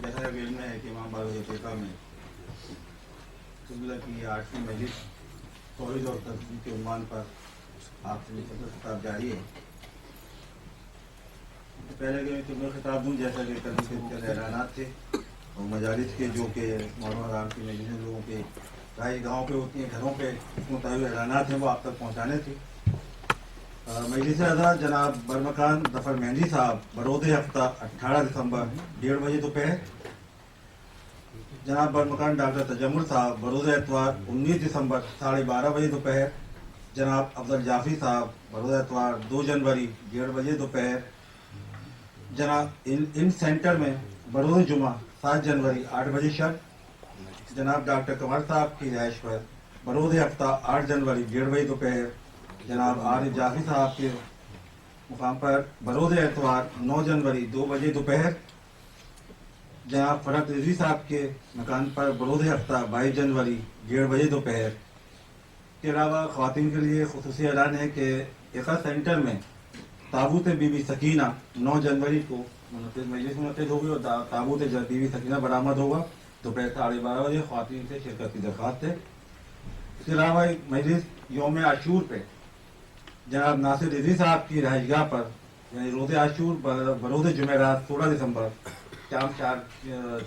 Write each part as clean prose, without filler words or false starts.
جیسا کہ علم ہے کہ امام بارغ افریقہ میں قبلہ کی 8ویں مجلس توحید اور تصدیق کے عنوان پر آپ سے مفصل خطاب جاری ہے. پہلے کہ میں تمہیں خطاب دوں جیسا کہ کبھی سے چند اعلانات تھے اور مجالس کے جو کہ مولانا رام کی مجلسیں لوگوں کے رائے گاؤں پہ ہوتی ہیں گھروں پہ اس مطابق اعلانات ہیں وہ آپ تک پہنچانے تھے. مجلس حضرات جناب برمکان ظفر مہندی صاحب برود ہفتہ 18 دسمبر 1:30 بجے دوپہر. جناب برمکان ڈاکٹر تجمل صاحب برود اتوار 19 دسمبر 12:30 بجے دوپہر. جناب افضل جعفری صاحب برود اتوار 2 جنوری 1:30 بجے دوپہر. جناب ان سینٹر میں برود جمعہ 7 جنوری 8 بجے شب. جناب ڈاکٹر قمر صاحب کی رہائش پر برود ہفتہ 8 جنوری 1:30 بجے دوپہر. جناب عارف جعفری صاحب کے مقام پر برود اتوار 9 جنوری 2 بجے دوپہر. جناب فرق رضوی صاحب کے مکان پر برود ہفتہ 22 جنوری 1:30 بجے دوپہر. کے علاوہ خواتین کے لیے خصوصی اعلان ہے کہ ایکا سینٹر میں تابوت بی بی سکینہ 9 جنوری کو مجلس منعقد ہوگی اور تابوت بی بی سکینہ برآمد ہوگا دوپہر 12:30 بجے. خواتین سے شرکت کی درخواست ہے. اس کے علاوہ ایک مجلس یوم عاشور پہ جناب ناصر رضوی صاحب کی رہائش گاہ پر یعنی روز عاشور برود جمعرات 16 دسمبر شام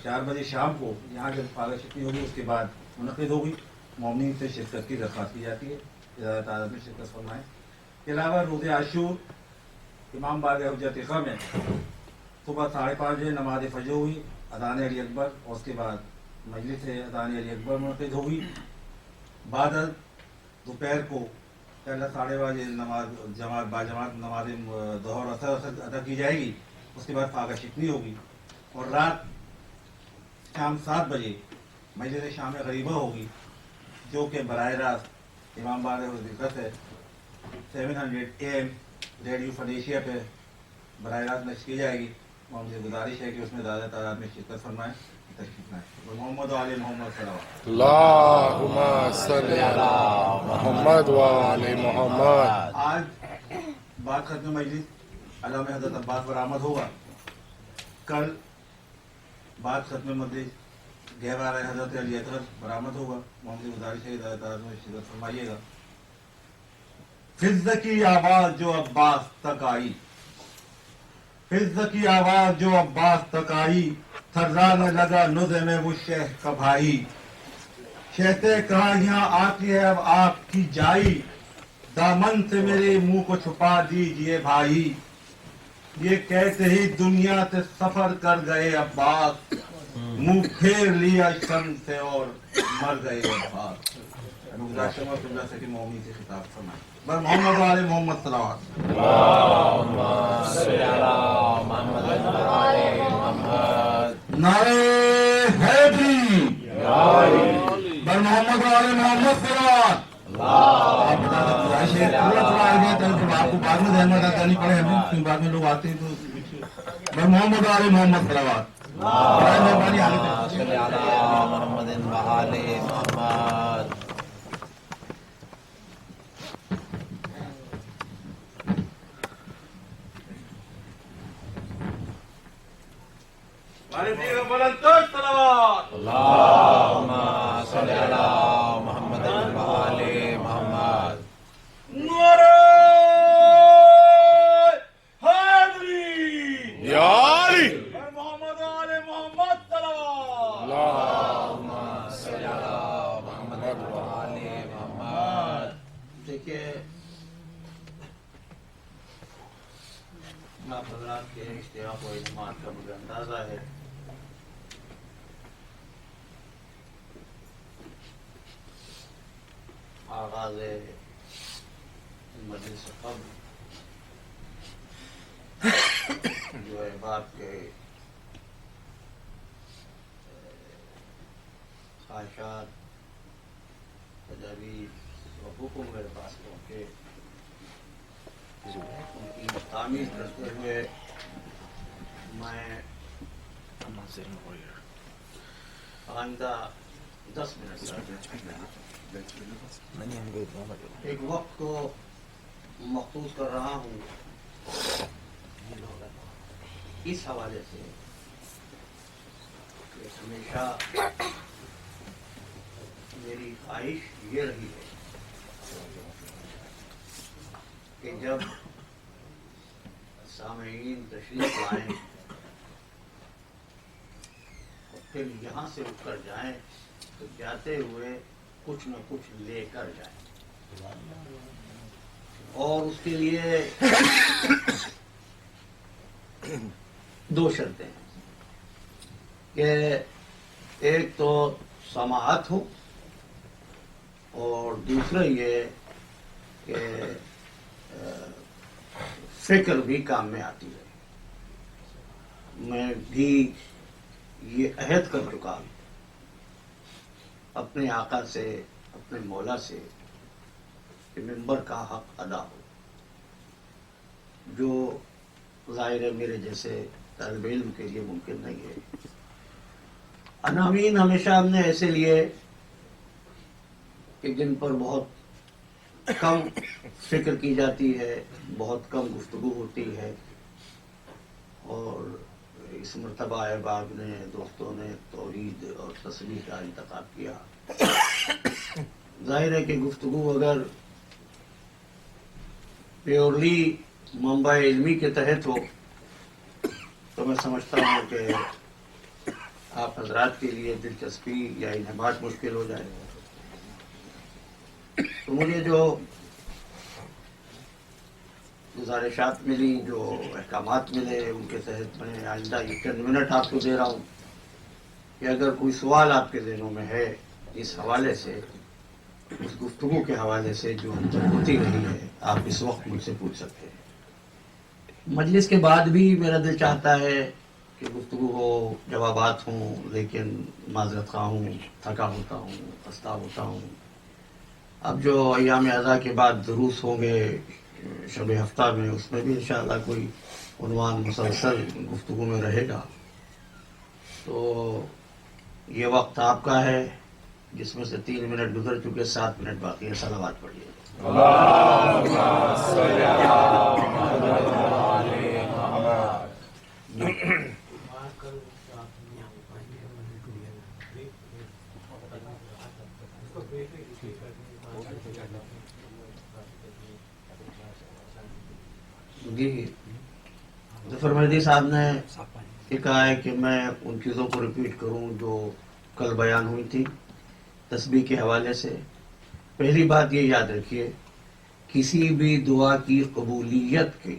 4 بجے شام کو یہاں جب فارغ شکنی ہوگی اس کے بعد منعقد ہوگی. مومنین سے شرکت کی درخواست کی جاتی ہے. زیادہ تعداد میں شرکت فرمائیں. اس کے علاوہ روز عاشور امام بارگاہ حجت اقا میں صبح 5:30 بجے نماز فجر ہوئی اذان علی اکبر اور اس کے بعد مجلس اذان علی اکبر منعقد ہوگی. بعد دوپہر کو پہلا 12:30 بجے نماز باجماعت نماز ظہر اثر ادا کی جائے گی. اس کے بعد فاقہ شکنی ہوگی اور رات شام 7 بجے مجلس شام غریبہ ہوگی جو کہ براہ راست امام بارگاہ حجت سے 700 AM ریڈیو فنیشیا پہ براہ راست نشر کی جائے گی. اور مجھے گزارش ہے کہ اس میں زیادہ تعداد میں شرکت فرمائیں. تشریف لائیں. محمد و آل محمد صلی اللہم صلی علی محمد و آل محمد. آج بعد ختم مجلس علامہ حضرت عباس برآمد ہوگا. کل بعد ختم مجلس گہوارہ حضرت علی اطہر برآمد ہوگا. محمد گزارش ہے زیادہ تعداد میں شرکت فرمائیے گا. فض کی آواز جو عباس تک آئی فض کی آواز جو عباس تک آئی تھرانے لگا نزے میں وہ شیخ کا بھائی. کہتے کہاں یہاں آتی ہے اب آپ کی جائی دامن سے میرے منہ کو چھپا دیجئے بھائی. یہ کہتے ہی دنیا سے سفر کر گئے عباس منہ پھیر لیا شم سے اور مر گئے عباس. مومن سے خطاب فرمائیں. بر محمد و آل محمد صلوات. اللہم صلی علی محمد و آل محمد. نعرہ حیدری بر محمد و آل محمد صلوات. آپ کو بعد میں ذہن میں کرنی پڑے ہمیں بعد میں لوگ آتے ہیں تو بر محمد و آل محمد صلوات. مہربانی آگے صلی علی محمد و آل محمد. اللہم صلی علی محمد و آل محمد. نعرہ حیدری یا علی. بر محمد و آل محمد صلوات. اللہم صلی علی محمد و آل محمد. دیکھیے آپ حضرات کے اشتیاق و اعتماد کا مجھے اندازہ ہے. آغاز مجلس قبل جو ہے باپ کے خواہشات تجاویز و حکم میرے پاس پہنچے ان کی تعمیر کرتے ہوئے میں آئندہ 10 منٹ ایک وقت کو مخصوص کر رہا ہوں اس حوالے سے ہمیشہ میری خواہش یہ رہی ہے کہ جب سامعین تشریف لائیں اور پھر یہاں سے اٹھ کر جائیں تو جاتے ہوئے کچھ نہ کچھ لے کر جائیں، اور اس کے لیے دو شرطیں ہیں کہ ایک تو سماعت ہو، اور دوسرا یہ کہ فکر بھی کام میں آتی ہے۔ میں بھی یہ عہد کر چکا ہوں اپنے آقا سے، اپنے مولا سے، کہ ممبر کا حق ادا ہو، جو ظاہر ہے میرے جیسے طالب علم کے لیے ممکن نہیں ہے۔ عناوین ہمیشہ ہم نے ایسے لیے کہ جن پر بہت کم فکر کی جاتی ہے، بہت کم گفتگو ہوتی ہے، اور اس مرتبہ احباب نے، دوستوں نے توحید اور تسبیح کا انتخاب کیا۔ ظاہر ہے کہ گفتگو اگر پیورلی منبع علمی کے تحت ہو تو میں سمجھتا ہوں کہ آپ حضرات کے لیے دلچسپی یا انہماک مشکل ہو جائے گا۔ تو مجھے جو گزارشات ملی، جو احکامات ملے، ان کے تحت میں آئندہ یہ چند منٹ آپ کو دے رہا ہوں کہ اگر کوئی سوال آپ کے ذہنوں میں ہے اس حوالے سے، اس گفتگو کے حوالے سے جو ہم تک ہوتی رہی ہے، آپ اس وقت مجھ سے پوچھ سکتے ہیں۔ مجلس کے بعد بھی میرا دل چاہتا ہے کہ گفتگو ہو، جوابات ہوں، لیکن معذرت خواہ ہوں، تھکا ہوتا ہوں، خستہ ہوتا ہوں۔ اب جو ایام اعضاء کے بعد دروس ہوں گے شب ہفتہ میں، اس میں بھی انشاءاللہ کوئی عنوان مسلسل گفتگو میں رہے گا۔ تو یہ وقت آپ کا ہے، جس میں سے 3 منٹ گزر چکے، 7 منٹ باقی ہے۔ صلوات پڑھیے۔ جی، ظفر مہدی صاحب نے یہ کہا ہے کہ میں ان چیزوں کو ریپیٹ کروں جو کل بیان ہوئی تھی تسبیح کے حوالے سے۔ پہلی بات یہ یاد رکھیے، کسی بھی دعا کی قبولیت کی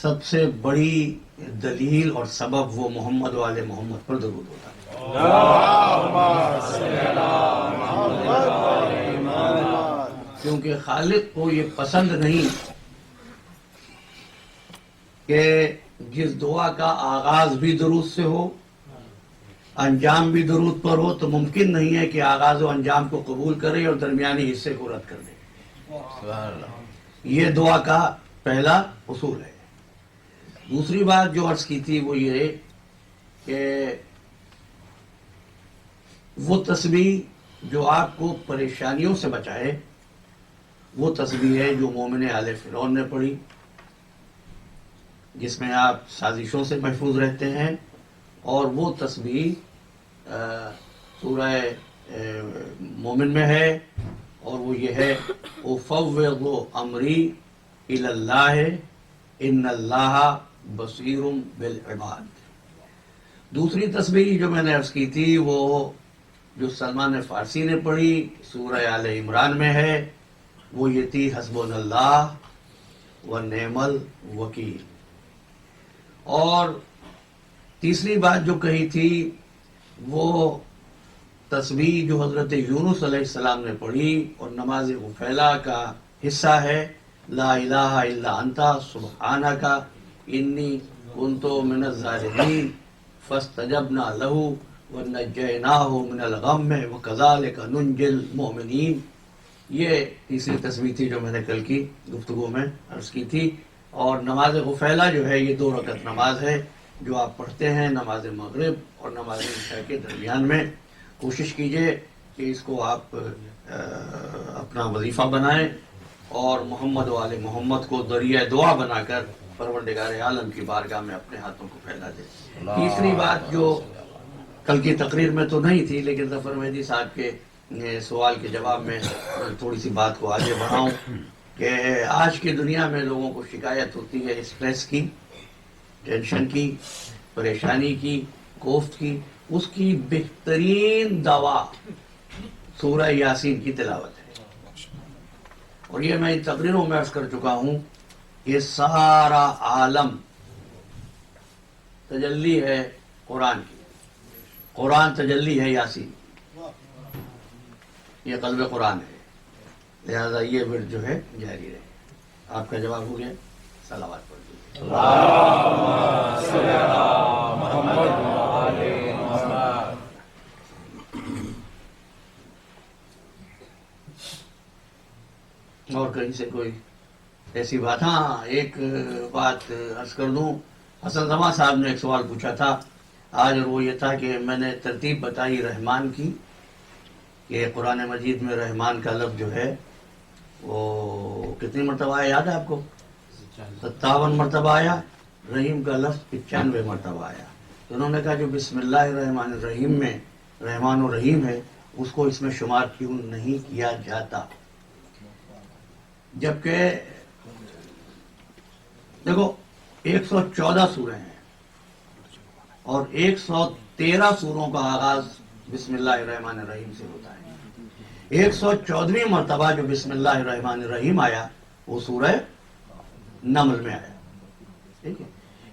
سب سے بڑی دلیل اور سبب وہ محمد و آل محمد پر درود ہوتا ہے۔ کیونکہ خالق کو یہ پسند نہیں کہ جس دعا کا آغاز بھی درود سے ہو، انجام بھی درود پر ہو، تو ممکن نہیں ہے کہ آغاز و انجام کو قبول کرے اور درمیانی حصے کو رد کر دے۔ سبحان اللہ۔ یہ دعا کا پہلا اصول ہے۔ دوسری بات جو عرض کی تھی وہ یہ کہ وہ تسبیح جو آپ کو پریشانیوں سے بچائے، وہ تسبیح ہے جو مومن آل فرعون نے پڑھی، جس میں آپ سازشوں سے محفوظ رہتے ہیں، اور وہ تسبیح سورہ مومن میں ہے، اور وہ یہ ہے اُفَوِّضُ امری الی اللہ ان اللہ بصیر بالعباد۔ دوسری تسبیح جو میں نے عرض کی تھی وہ جو سلمان فارسی نے پڑھی سورہ آل عمران میں ہے، وہ یہ تھی حسبنا اللہ ونعم الوکیل۔ اور تیسری بات جو کہی تھی وہ تسبیح جو حضرت یونس علیہ السلام نے پڑھی اور نماز غفیلہ کا حصہ ہے، لا الہ الا انت سبحانک انی کنت من الظالمین فاستجبنا لہ ونجیناہ من الغم وکذالک ننجی المؤمنین۔ یہ تیسری تسبیح تھی جو میں نے کل کی گفتگو میں عرض کی تھی۔ اور نماز غفیلہ جو ہے یہ 2 رکعت نماز ہے جو آپ پڑھتے ہیں نماز مغرب اور نماز عشاء کے درمیان میں۔ کوشش کیجئے کہ اس کو آپ اپنا وظیفہ بنائیں اور محمد و آل محمد کو ذریعہ دعا بنا کر پروردگار عالم کی بارگاہ میں اپنے ہاتھوں کو پھیلا دیں۔ تیسری بات جو کل کی تقریر میں تو نہیں تھی، لیکن ظفر مہدی صاحب کے سوال کے جواب میں تھوڑی سی بات کو آگے بڑھاؤں کہ آج کی دنیا میں لوگوں کو شکایت ہوتی ہے اسٹریس کی، ٹینشن کی، پریشانی کی، کوفت کی. اس کی بہترین دوا سورہ یاسین کی تلاوت ہے. اور یہ میں تقریروں میں عرض کر چکا ہوں، یہ سارا عالم تجلی ہے قرآن کی، قرآن تجلی ہے یاسین، یہ قلب قرآن ہے. لہذا یہ ورد جو ہے جاری رہے. آپ کا جواب ہو گیا، صلوات پڑھ دیجیے. اور کہیں سے کوئی ایسی بات؟ ہاں، ایک بات عرض کر دوں. حسن زمان صاحب نے ایک سوال پوچھا تھا آج، اور وہ یہ تھا کہ میں نے ترتیب بتائی رحمان کی کہ قرآن مجید میں رحمان کا لفظ جو ہے وہ کتنی مرتبہ آیا، یاد ہے آپ کو؟ 57 مرتبہ آیا. رحیم کا لفظ 95 مرتبہ آیا. تو انہوں نے کہا جو بسم اللہ الرحمن الرحیم میں رحمان و رحیم ہے اس کو اس میں شمار کیوں نہیں کیا جاتا؟ جبکہ دیکھو 114 سورے ہیں اور 113 سوروں کا آغاز بسم اللہ الرحمن الرحیم سے ہوتا ہے. 114ویں مرتبہ جو بسم اللہ الرحمن الرحیم آیا وہ سورہ نمل میں آیا. ٹھیک ہے،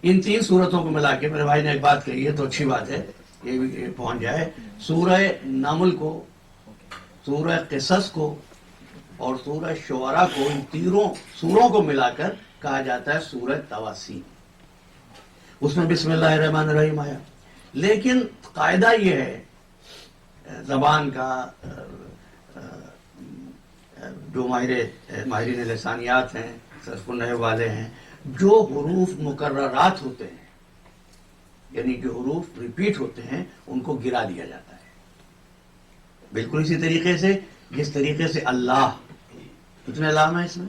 ان تین سورتوں کو ملا کے میرے بھائی نے ایک بات کہی ہے تو اچھی بات ہے یہ بھی پہنچ جائے. سورہ نمل کو، سورہ قصص کو اور سورہ شعراء کو، ان تینوں سوروں کو ملا کر کہا جاتا ہے سورہ تواسین. اس میں بسم اللہ الرحمن الرحیم آیا. لیکن قاعدہ یہ ہے زبان کا، جو ماہرین لسانیات ہیں، صرف النحو والے ہیں، جو حروف مکررات ہوتے ہیں یعنی جو حروف ریپیٹ ہوتے ہیں ان کو گرا دیا جاتا ہے. بالکل اسی طریقے سے جس طریقے سے اللہ، کتنے لام ہیں اس میں؟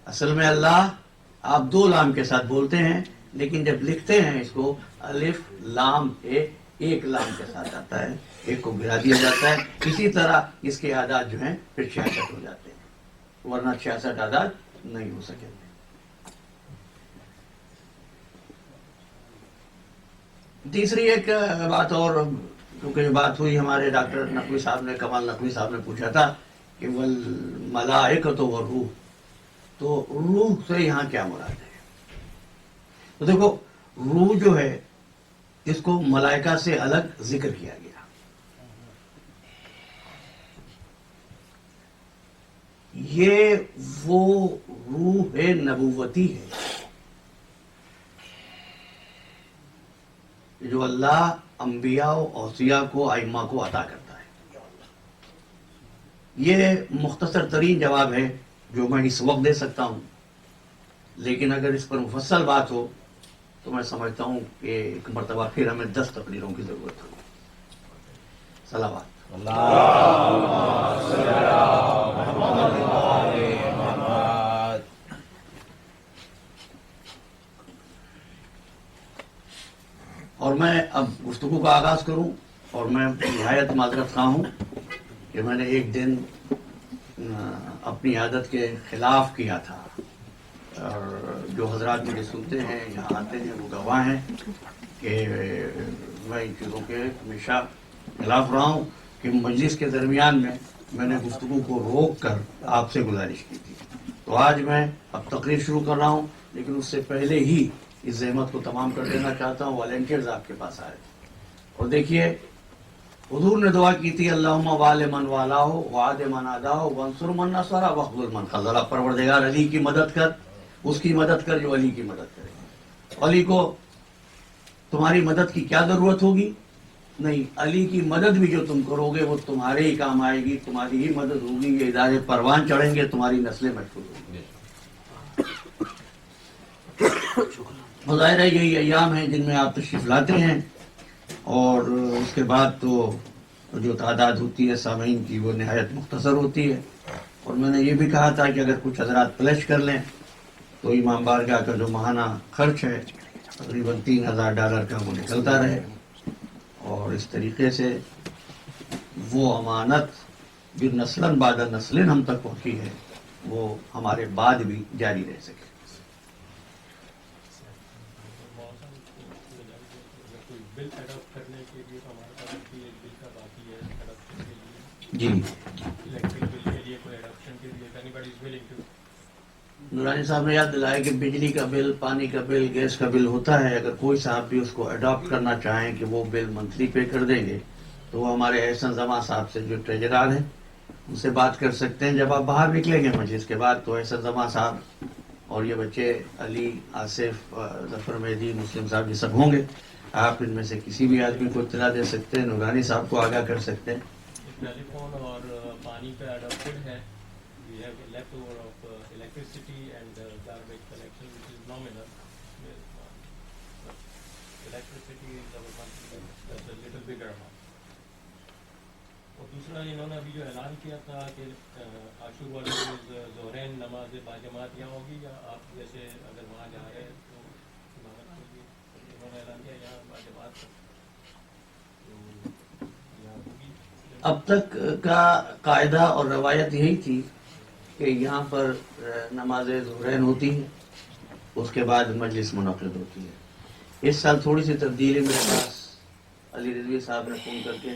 اصل میں اللہ آپ 2 لام کے ساتھ بولتے ہیں، لیکن جب لکھتے ہیں اس کو الف لام ایک لام کے ساتھ آتا ہے، ایک کو گرا دیا جاتا ہے. اسی طرح اس کے اعداد جو ہیں پھر 66 ہو جاتے ہیں، ورنہ 66 اعداد نہیں ہو سکے. تیسری ایک بات اور، کیونکہ یہ بات ہوئی ہمارے ڈاکٹر نقوی صاحب نے، کمال نقوی صاحب نے پوچھا تھا کہ والملائکۃ والروح، تو روح سے یہاں کیا مراد ہے؟ تو دیکھو روح جو ہے اس کو ملائکہ سے الگ ذکر کیا گیا. یہ وہ روح نبوتی ہے جو اللہ انبیاء و اوصیاء کو، ائمہ کو عطا کرتا ہے. یہ مختصر ترین جواب ہے جو میں اس وقت دے سکتا ہوں، لیکن اگر اس پر مفصل بات ہو تو میں سمجھتا ہوں کہ ایک مرتبہ پھر ہمیں 10 تقریروں کی ضرورت ہوگی. صلوات. اور میں اب گفتگو کا آغاز کروں، اور میں نہایت معذرت خواہ ہوں کہ میں نے ایک دن اپنی عادت کے خلاف کیا تھا، اور جو حضرات مجھے سنتے ہیں یہاں آتے ہیں وہ گواہ ہیں کہ میں ان چیزوں کے ہمیشہ خلاف رہا ہوں کہ مجلس کے درمیان میں نے گفتگو کو روک کر آپ سے گزارش کی تھی. تو آج میں اب تقریر شروع کر رہا ہوں، لیکن اس سے پہلے ہی اس زحمت کو تمام کر دینا چاہتا ہوں. والنٹیئرز آپ کے پاس آئے اور دیکھیے حضور نے دعا کی تھی اللہم وال من والا ہو وعد من آدا ہو وانصر من نصرہ وخذل من خذلہ. پروردگار علی کی مدد کر، اس کی مدد کر جو علی کی مدد کرے. علی کو تمہاری مدد کی کیا ضرورت ہوگی؟ نہیں، علی کی مدد بھی جو تم کرو گے وہ تمہارے ہی کام آئے گی، تمہاری ہی مدد ہوگی. یہ ادارے پروان چڑھیں گے، تمہاری نسلیں محفوظ ہوں گی. ظاہر ہے یہی ایام ہیں جن میں آپ تشریف لاتے ہیں، اور اس کے بعد تو جو تعداد ہوتی ہے سامعین کی وہ نہایت مختصر ہوتی ہے. اور میں نے یہ بھی کہا تھا کہ اگر کچھ حضرات پلش کر لیں تو امام بارگاہ کا جو ماہانہ خرچ ہے تقریباً $3000 کا وہ نکلتا رہے. اور اس طریقے سے وہ امانت جو نسلاً بعد نسلیں ہم تک پہنچی ہے وہ ہمارے بعد بھی جاری رہ سکے. کوئی بل اڈاپٹ کرنے کے لیے تو ہمارے پاس بھی ایک بل کا باقی ہے اڈاپشن کے لیے. جی الیکٹرک بل کے لیے کوئی اڈاپشن کے لیے anybody is willing to. Noorani صاحب نے یاد دلایا کہ بجلی کا بل، پانی کا بل، گیس کا بل ہوتا ہے. اگر کوئی صاحب بھی اس کو اڈاپٹ کرنا چاہیں کہ وہ بل منتھلی پے کر دیں گے تو وہ ہمارے احسن زمان صاحب سے جو ٹریجرار ہیں ان سے بات کر سکتے ہیں. جب آپ باہر نکلیں گے مجلس کے بعد تو احسن زمان صاحب اور یہ بچے علی، آصف، ظفر مہدی، مسلم صاحب یہ سب ہوں گے. آپ ان میں سے کسی بھی آدمی کو اطلاع دے سکتے ہیں، نورانی صاحب کو آگاہ کر سکتے ہیں. ٹیلی فون اور پانی کا اڈاپٹڈ ہے. We have left over of electricity and garbage collection, which is nominal. Electricity is our monthly, that's a little bigger amount. اور دوسرا انہوں نے ابھی جو اعلان کیا تھا کہ عاشور والے روز ظہرین نماز باجماعت یہاں ہوگی، یا آپ جیسے اگر وہاں جا رہے ہیں تو امامت کے لیے انہوں نے اعلان کیا یہاں باجماعت تو یہاں ہوگی. اب تک کا قاعدہ اور روایت یہی تھی کہ یہاں پر نماز ظہرین ہوتی ہے، اس کے بعد مجلس منعقد ہوتی ہے. اس سال تھوڑی سی تبدیلی میرے پاس علی رضوی صاحب نے فون کر کے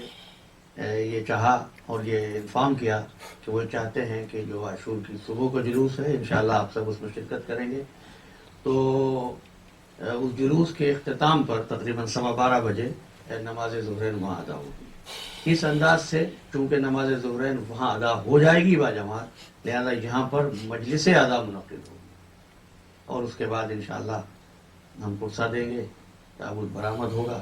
یہ چاہا اور یہ انفارم کیا کہ وہ چاہتے ہیں کہ جو عاشور کی صبح کا جلوس ہے انشاءاللہ آپ سب اس میں شرکت کریں گے. تو اس جلوس کے اختتام پر تقریباً 12:15 بجے نماز ظہرین وہاں ادا ہوگی. اس انداز سے چونکہ نماز ظہرین وہاں ادا ہو جائے گی باجماعت، لہذا یہاں پر مجلس ادا منعقد ہوگی اور اس کے بعد انشاءاللہ ہم پرسہ دیں گے، تابوت برآمد ہوگا.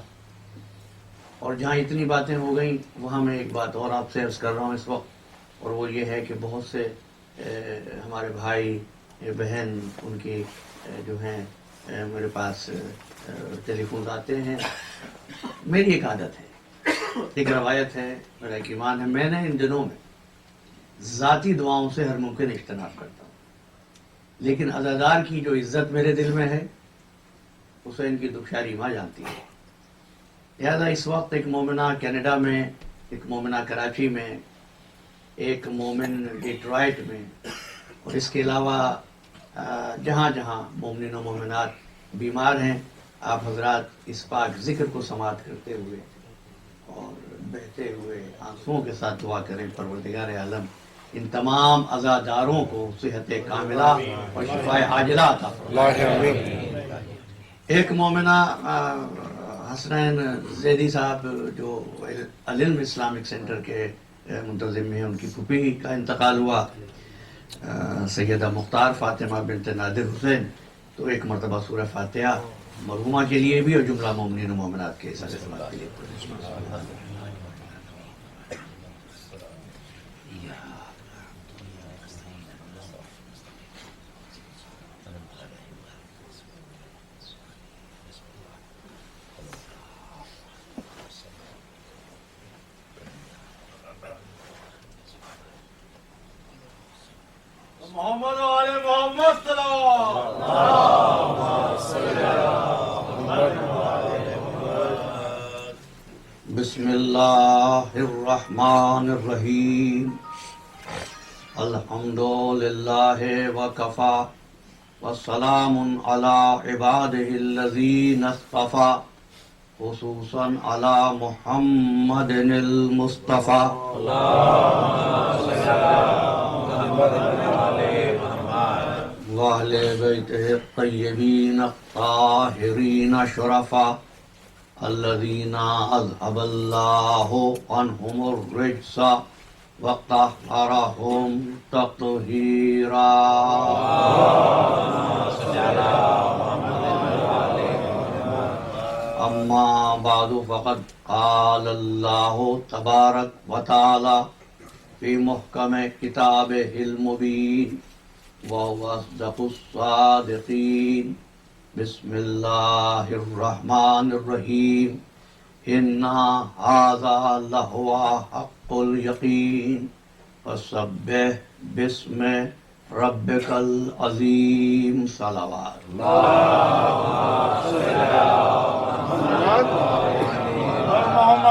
اور جہاں اتنی باتیں ہو گئیں وہاں میں ایک بات اور آپ سے عرض کر رہا ہوں اس وقت، اور وہ یہ ہے کہ بہت سے ہمارے بھائی بہن ان کی جو ہیں میرے پاس ٹیلی فون آتے ہیں. میری ایک عادت ہے، ایک روایت ہے، میرا ایک ایمان ہے، میں نے ان دنوں میں ذاتی دعاؤں سے ہر ممکن اجتناب کرتا ہوں، لیکن عزادار کی جو عزت میرے دل میں ہے اسے ان کی دکھشاری ماں جانتی ہے. لہذا اس وقت ایک مومنہ کینیڈا میں، ایک مومنہ کراچی میں، ایک مومن ڈیٹرائٹ میں، اور اس کے علاوہ جہاں جہاں مومنین و مومنات بیمار ہیں، آپ حضرات اس پاک ذکر کو سماعت کرتے ہوئے اور بہتے ہوئے آنسوؤں کے ساتھ دعا کریں پروردگار عالم ان تمام عزاداروں کو صحت کاملہ اور شفاء عاجلہ عطا فرمائے. ایک مومنہ حسنین زیدی صاحب جو العلم اسلامک سینٹر کے منتظم ہیں، ان کی پھوپھی کا انتقال ہوا، سیدہ مختار فاطمہ بنت نادر حسین. تو ایک مرتبہ سورہ فاتحہ مرحومہ کے لیے بھی اور جملہ مومنین و مومنات کے سارے سماعت کے لیے. محمد والے محمد بسم اللہ الرحمن الرحیم. الحمد للہ وکفا والسلام علی عبادہ الذین اصطفى خصوصا علی محمد المصطفى. وأهل بيته الطيبين الطاهرين الشرفاء الذين أذهب الله عنهم الرجس وطهرهم تطهيرا. أما بعد فقد قال الله تبارك وتعالى في محكم كتابه المبين وهو أصدق الصادقين. بسم الله الرحمن الرحيم. إن هذا لهو حق اليقين فسبح باسم ربك العظيم. صلوات محمد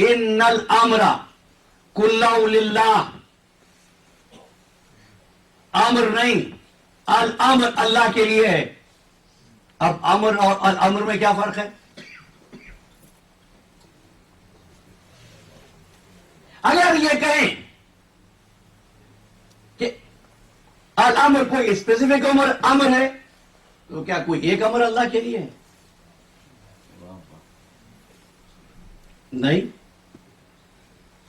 ان الامر کلہ للہ، امر نہیں، الامر اللہ کے لیے ہے۔ اب امر اور الامر میں کیا فرق ہے؟ اگر یہ کہیں کہ الامر کوئی اسپیسیفک امر ہے تو کیا کوئی ایک امر اللہ کے لیے ہے؟ نہیں،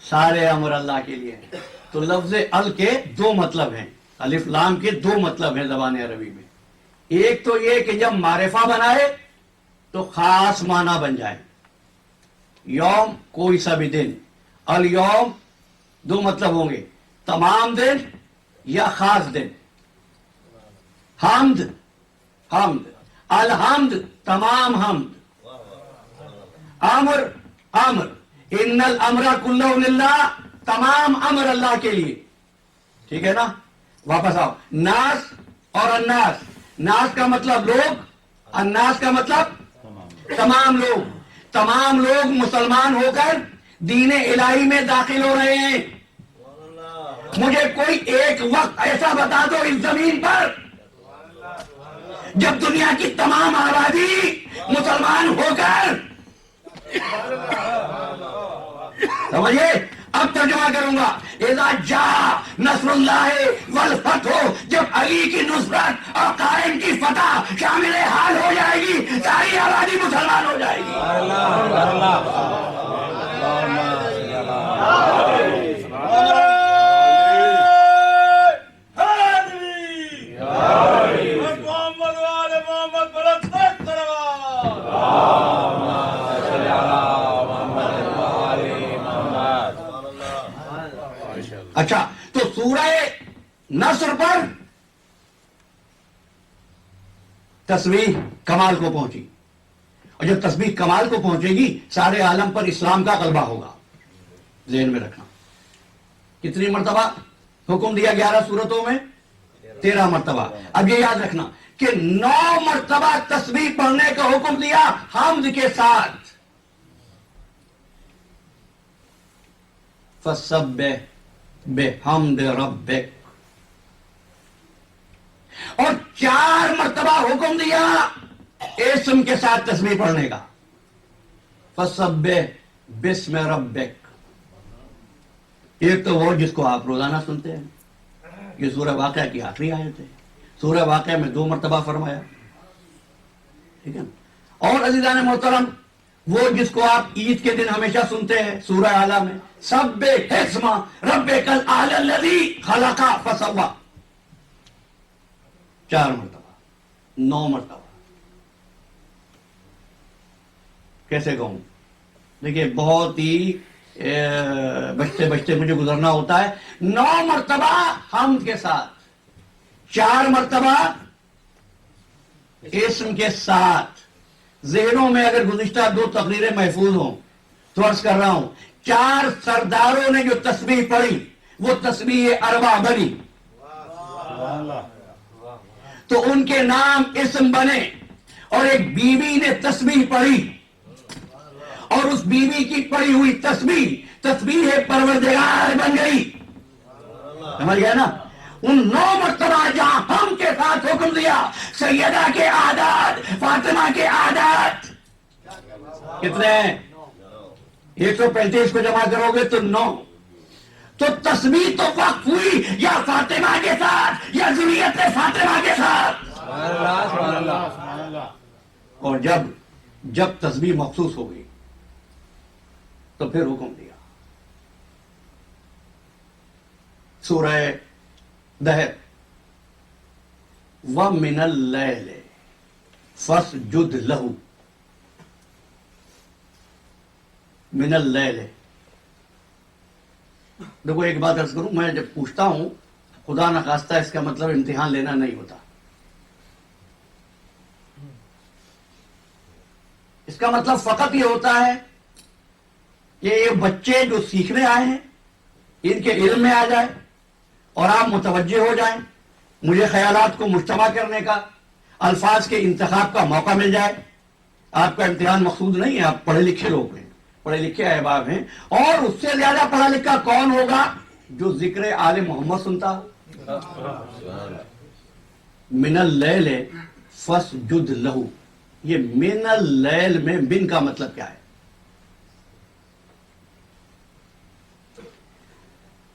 سارے امر اللہ کے لیے ہیں۔ تو لفظ ال کے دو مطلب ہیں، الف لام کے دو مطلب ہیں زبان عربی میں۔ ایک تو یہ کہ جب معرفہ بنائے تو خاص معنی بن جائے، یوم کوئی سا بھی دن، الیوم دو مطلب ہوں گے، تمام دن یا خاص دن، حمد حمد، الحمد تمام حمد، امر امر، ان الامر کلہ للہ تمام امر اللہ کے لیے، ٹھیک ہے نا؟ واپس آؤ، ناس اور الناس، ناس کا مطلب لوگ، الناس کا مطلب تمام لوگ۔ تمام لوگ مسلمان ہو کر دین الہی میں داخل ہو رہے ہیں۔ مجھے کوئی ایک وقت ایسا بتا دو اس زمین پر جب دنیا کی تمام آبادی مسلمان ہو کر، سمجھے؟ اب ترجمہ کروں گا، اذا جاء نصر اللہ والفتح، جب علی کی نصرت اور قائم کی فتح شامل حال ہو جائے گی، ساری آبادی مسلمان ہو جائے گی۔ اچھا، تو سورہ نصر پر تسبیح کمال کو پہنچی، اور جب تسبیح کمال کو پہنچے گی سارے عالم پر اسلام کا غلبہ ہوگا۔ ذہن میں رکھنا، کتنی مرتبہ حکم دیا 11 سورتوں میں؟ 13 مرتبہ۔ اب یہ یاد رکھنا کہ 9 مرتبہ تسبیح پڑھنے کا حکم دیا حمد کے ساتھ، فسبح بحمد ربک، اور 4 مرتبہ حکم دیا اسم کے ساتھ تسبیح پڑھنے کا، فسبح بسم ربک۔ ایک تو وہ جس کو آپ روزانہ سنتے ہیں، یہ سورہ واقعہ کی آخری آیت ہے، سورہ واقعہ میں 2 مرتبہ فرمایا، ٹھیک ہے نا؟ اور عزیزان محترم، وہ جس کو آپ عید کے دن ہمیشہ سنتے ہیں سورہ اعلیٰ میں، سبح اسم ربک الاعلی الذی خلق فسوی، 4 مرتبہ، 9 مرتبہ۔ کیسے کہوں؟ دیکھیے بہت ہی بچتے بچتے مجھے گزرنا ہوتا ہے۔ 9 مرتبہ حمد کے ساتھ، 4 مرتبہ اسم کے ساتھ۔ ذہنوں میں اگر گزشتہ 2 تقریریں محفوظ ہوں تو عرض کر رہا ہوں، 4 سرداروں نے جو تسبیح پڑھی وہ تسبیح اربع بنی، تو ان کے نام اسم بنے، اور ایک بیوی نے تسبیح پڑھی، اور اس بیوی کی پڑھی ہوئی تسبیح پروردگار بن گئی۔ سمجھ گیا نا؟ ان 9 مرتبہ جہاں ہم کے ساتھ حکم دیا، سیدہ کے عادات، فاطمہ کے عادات کتنے ہیں؟ 135 کو جمع کرو گے تو 9۔ تو تسبیح تو وقف ہوئی یا فاطمہ کے ساتھ یا ذریت فاطمہ کے ساتھ، اور جب تسبیح مخصوص ہو گئی تو پھر حکم دیا، سورہ دہر، وَمِنَ اللَّيْلِ فَاسْجُدْ لَهُ، من اللیل۔ دیکھو ایک بات عرض کروں، میں جب پوچھتا ہوں خدا نخواستہ اس کا مطلب امتحان لینا نہیں ہوتا، اس کا مطلب فقط یہ ہوتا ہے کہ یہ بچے جو سیکھنے آئے ہیں ان کے علم میں آ جائے اور آپ متوجہ ہو جائیں، مجھے خیالات کو مجتمع کرنے کا، الفاظ کے انتخاب کا موقع مل جائے۔ آپ کا امتحان مقصود نہیں ہے، آپ پڑھے لکھے لوگ ہیں، پڑھے لکھے احباب ہیں، اور اس سے زیادہ پڑھا لکھا کون ہوگا جو ذکر آل محمد سنتا ہو؟ من اللیل فاسجد لہو، یہ من اللیل میں من کا مطلب کیا ہے؟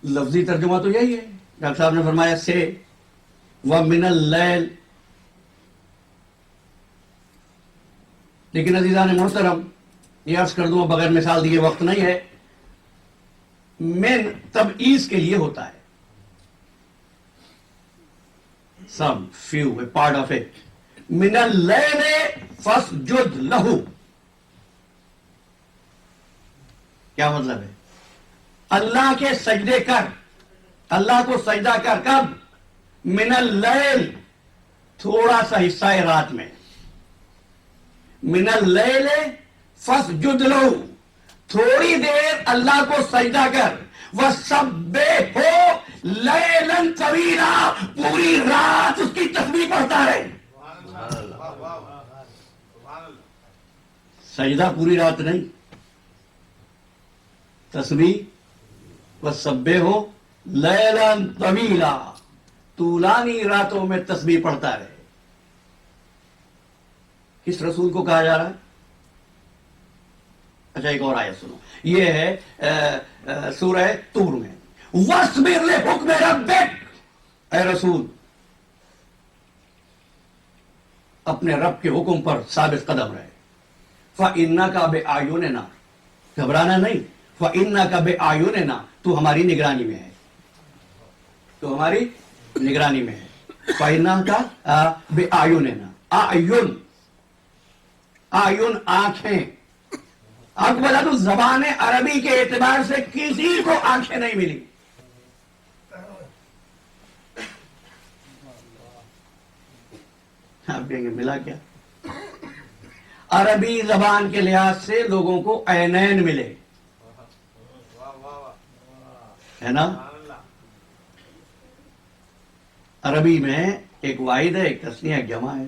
لفظی ترجمہ تو یہی ہے، ڈاکٹر صاحب نے فرمایا سے وَمِنَ اللیل، لیکن عزیزان محترم یہ عرض کر دوں بغیر مثال دیے وقت نہیں ہے، من تبعیض کے لیے ہوتا ہے، some few a part of it. من اللیل فاسجد لہو، کیا مطلب ہے؟ اللہ کے سجدے کر، اللہ کو سجدہ کر، کب؟ من اللیل، تھوڑا سا حصہ ہے رات میں، من اللیل فاسجد لہو، تھوڑی دیر اللہ کو سجدہ کر، وَسَبِّحْهُ لَيْلًا طَوِيلًا، پوری رات اس کی تسبیح پڑھتا رہے۔ سجدہ پوری رات نہیں، تسبیح وَسَبِّحْهُ لَيْلًا طَوِيلًا، طولانی راتوں میں تسبیح پڑھتا رہے۔ کس رسول کو کہا جا رہا ہے؟ اچھا ایک اور آیت سنو، یہ ہے سورہ طور میں، وَاصْبِرْ لِحُکْمِ رَبِّکَ، اے رسول اپنے رب کے حکم پر ثابت قدم رہے، فَإِنَّكَ بِأَعْيُنِنَا، گھبرانا نہیں، فَإِنَّكَ بِأَعْيُنِنَا، تو ہماری نگرانی میں ہے، تو ہماری نگرانی میں ہے، فَإِنَّكَ بِأَعْيُنِنَا، اعین، اعین آنکھیں، اب بتا دوں زبان عربی کے اعتبار سے کسی کو آنکھیں نہیں ملی، آپ کہیں گے ملا کیا؟ عربی زبان کے لحاظ سے لوگوں کو عینین ملے، ہے نا؟ عربی میں ایک واحد ہے، ایک تثنیہ، ایک جمع ہے،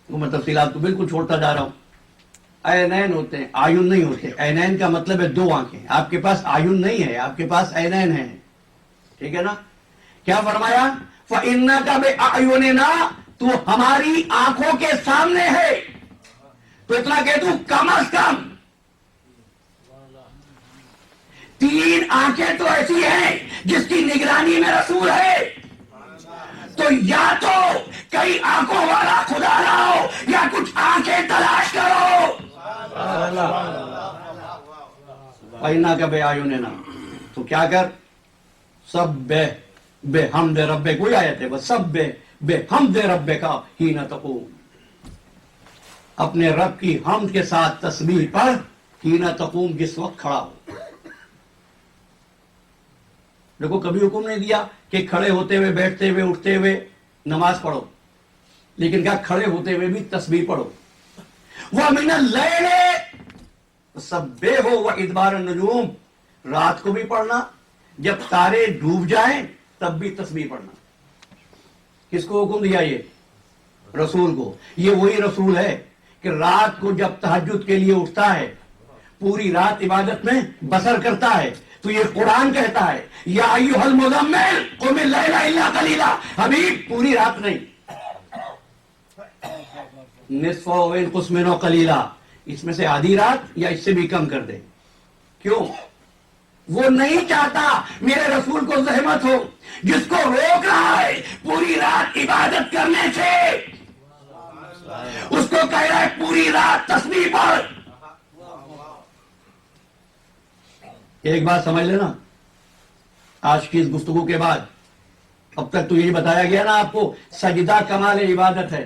وہ میں تفصیلات تو بالکل چھوڑتا جا رہا ہوں۔ عینین ہوتے ہیں، آیون نہیں ہوتے، عینین کا مطلب ہے دو آنکھیں، آپ کے پاس آیون نہیں ہے، آپ کے پاس عینین ہیں، ٹھیک ہے نا؟ کیا فرمایا؟ فَإِنَّكَ بِأَعْيُنِنَا، تو ہماری آنکھوں کے سامنے ہے، تو اتنا کہہ دوں کم از کم تین آنکھیں تو ایسی ہیں جس کی نگرانی میں رسول ہے، تو یا تو کئی آنکھوں والا خدا لاؤ یا کچھ آنکھیں تلاش کرو۔ فَإِنَّكَ بِأَعْيُنِنَا، تو کیا کر؟ سَبِّحْ بِحَمْدِ رَبِّکَ، کوئی آیت ہے بس، سَبِّحْ بِحَمْدِ رَبِّکَ حِینَ تَقُومُ، اپنے رب کی حمد کے ساتھ تسبیح پڑھ، حِینَ تَقُومُ، جس وقت کھڑا ہو۔ دیکھو کبھی حکم نہیں دیا کہ کھڑے ہوتے ہوئے، بیٹھتے ہوئے، اٹھتے ہوئے نماز پڑھو، لیکن کیا کھڑے ہوتے ہوئے بھی تسبیح پڑھو۔ وَمِنَ اللَّيْلِ فَسَبِّحْهُ وَإِدْبَارَ النُّجُومِ، رات کو بھی پڑھنا، جب تارے ڈوب جائیں تب بھی تسبیح پڑھنا۔ کس کو حکم دیا؟ یہ رسول کو۔ یہ وہی رسول ہے کہ رات کو جب تہجد کے لیے اٹھتا ہے، پوری رات عبادت میں بسر کرتا ہے، تو یہ قرآن کہتا ہے یا ایھا المزمل قم اللیل الا قلیلا، حبیب پوری رات نہیں، نصف و انقص منہ قلیلا، اس میں سے آدھی رات یا اس سے بھی کم کر دے۔ کیوں؟ وہ نہیں چاہتا میرے رسول کو زحمت ہو، جس کو روک رہا ہے پوری رات عبادت کرنے سے، اس کو کہہ رہا ہے پوری رات تسبیح پڑھ۔ ایک بات سمجھ لینا، آج کی اس گفتگو کے بعد، اب تک تو یہی بتایا گیا نا آپ کو، سجدہ کمال عبادت ہے،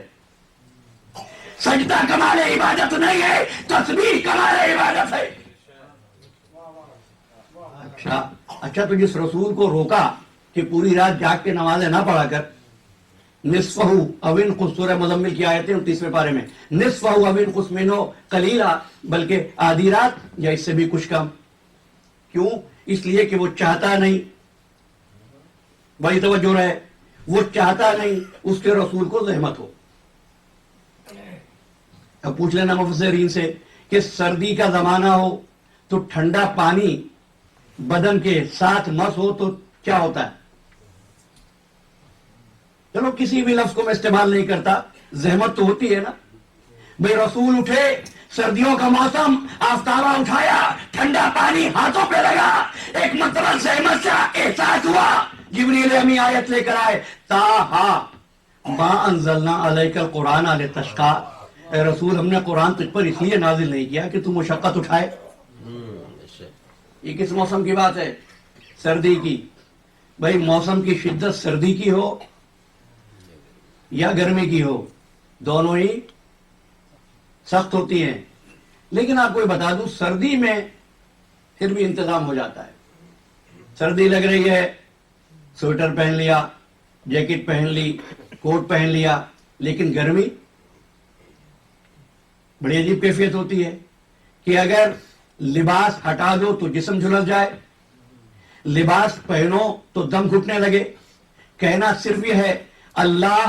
سجدہ کمال عبادت نہیں ہے، تسبیح کمال عبادت ہے۔ اچھا تو جس رسول کو روکا کہ پوری رات جاگ کے نمازیں نہ پڑھا کر، نصفہ او انقص، سورہ مزمل کی آیتیں 29ویں پارے میں، نصفہ او انقص منہ قلیلا، بلکہ آدھی رات یا اس سے بھی کچھ کم۔ کیوں؟ اس لیے کہ وہ چاہتا نہیں، بڑی توجہ رہے، وہ چاہتا نہیں اس کے رسول کو زحمت ہو۔ اب پوچھ لینا مفسرین سے کہ سردی کا زمانہ ہو، تو ٹھنڈا پانی بدن کے ساتھ مس ہو تو کیا ہوتا ہے؟ چلو کسی بھی لفظ کو میں استعمال نہیں کرتا، زحمت تو ہوتی ہے نا بھئی. رسول اٹھے، سردیوں کا موسم، آفتابہ اٹھایا، ٹھنڈا پانی ہاتھوں پہ لگا، ایک مرتبہ زحمت سے احساس ہوا، جبریل امی آیت لے کر آئے، تاہا ما انزلنا علیک القرآن لتشقی. اے رسول، ہم نے قرآن تجھ پر اس لیے نازل نہیں کیا کہ تو مشقت اٹھائے. یہ کس موسم کی بات ہے؟ سردی کی. بھائی موسم کی شدت سردی کی ہو یا گرمی کی ہو، دونوں ہی سخت ہوتی ہیں. لیکن آپ کو بتا دوں، سردی میں پھر بھی انتظام ہو جاتا ہے. سردی لگ رہی ہے، سویٹر پہن لیا، جیکٹ پہن لی، کوٹ پہن لیا. لیکن گرمی بڑی عجیب کیفیت ہوتی ہے کہ اگر لباس ہٹا دو تو جسم جھلس جائے، لباس پہنو تو دم گھٹنے لگے. کہنا صرف یہ ہے، اللہ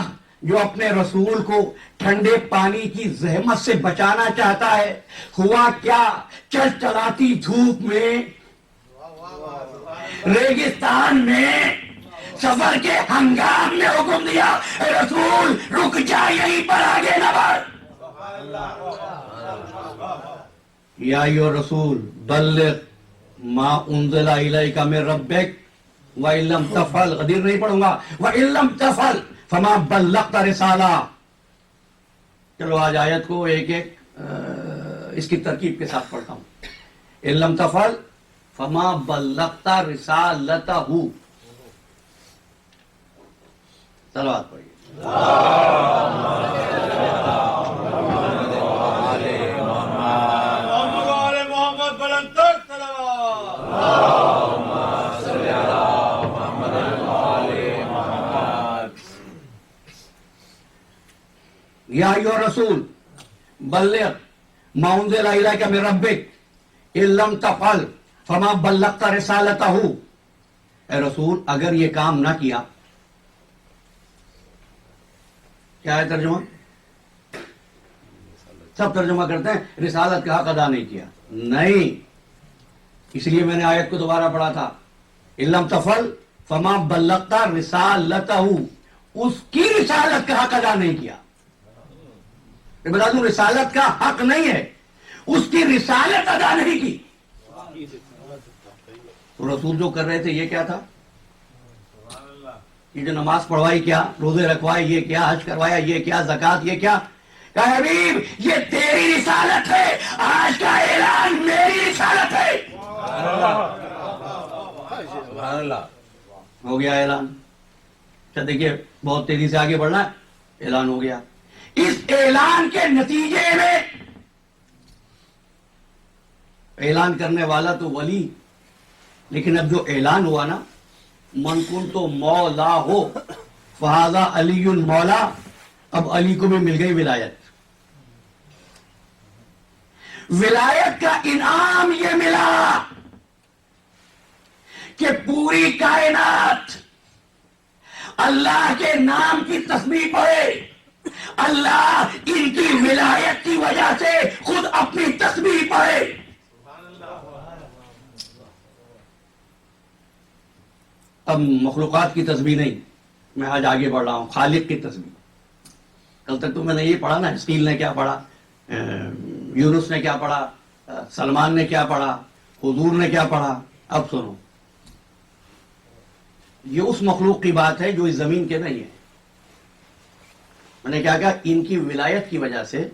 جو اپنے رسول کو ٹھنڈے پانی کی زحمت سے بچانا چاہتا ہے، ہوا کیا؟ چل چلاتی دھوپ میں، ریگستان میں، سفر کے ہنگام میں حکم دیا، اے رسول رک جا، یہیں پر آگے نہ بڑھ. یا ایھا رسول بلغ ما انزل الیک من ربک وَإِن لَمْ تَفْعَلْ، غدیر نہیں پڑھوں گا، وَإِن لَمْ تَفْعَلْ فَمَا بَلَّغْتَ رِسَالَتَهُ. چلو آج آیت کو ایک ایک اس کی ترکیب کے ساتھ پڑھتا ہوں. إِن لَمْ تَفْعَلْ فَمَا بَلَّغْتَ رِسَالَتَهُ. صلوات پڑھیے. یا ایھا رسول بلغ ما انزل الیک من ربک ان لم تفعل فما بلغت رسالتہ. اے رسول اگر یہ کام نہ کیا، کیا ہے ترجمہ؟ سب ترجمہ کرتے ہیں رسالت کا حق ادا نہیں کیا. نہیں، اس لیے میں نے آیت کو دوبارہ پڑھا تھا، ان لم تفعل فما بلغت رسالتہ. اس کی رسالت کا حق ادا نہیں کیا. میں بتا دوں، رسالت کا حق نہیں ہے، اس کی رسالت ادا نہیں کی. تو رسول جو کر رہے تھے یہ کیا تھا؟ یہ جو نماز پڑھوائی کیا، روزے رکھوائے یہ کیا، حج کروایا یہ کیا، زکوٰۃ یہ کیا؟ کہ حبیب یہ تیری رسالت ہے، آج کا اعلان میری رسالت ہے. سبحان اللہ. ہو گیا اعلان. اچھا دیکھیے، بہت تیزی سے آگے بڑھنا ہے. اعلان ہو گیا. اس اعلان کے نتیجے میں اعلان کرنے والا تو ولی، لیکن اب جو اعلان ہوا نا، من کنت مولا ہو فہذا علی مولا، اب علی کو بھی مل گئی ولایت. ولایت کا انعام یہ ملا کہ پوری کائنات اللہ کے نام کی تسبیح پڑھے. اللہ ان کی ولایت کی وجہ سے خود اپنی تسبیح پڑھے. اب مخلوقات کی تسبیح نہیں، میں آج آگے بڑھ رہا ہوں خالق کی تسبیح. کل تک تو میں نے یہ پڑھا نا، حسقیل نے کیا پڑھا، یونس نے کیا پڑھا، سلمان نے کیا پڑھا، حضور نے کیا پڑھا. اب سنو، یہ اس مخلوق کی بات ہے جو اس زمین کے نہیں ہے. میں نے کیا کہا، ان کی ولایت کی وجہ سے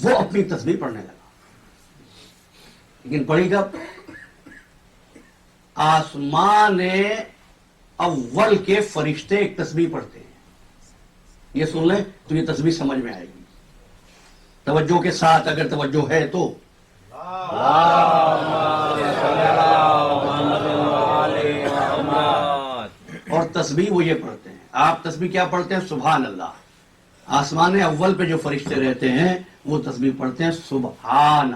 وہ اپنی تسبیح پڑھنے لگا. لیکن پڑھی کب؟ آسمان اول کے فرشتے ایک تسبیح پڑھتے ہیں. یہ سن لیں تو یہ تسبیح سمجھ میں آئے گی. توجہ کے ساتھ اگر توجہ ہے تو اور تسبیح وہ یہ پڑھتے ہیں. آپ تسبیح کیا پڑھتے ہیں؟ سبحان اللہ. آسمان اول پہ جو فرشتے رہتے ہیں وہ تسبیح پڑھتے ہیں سبحان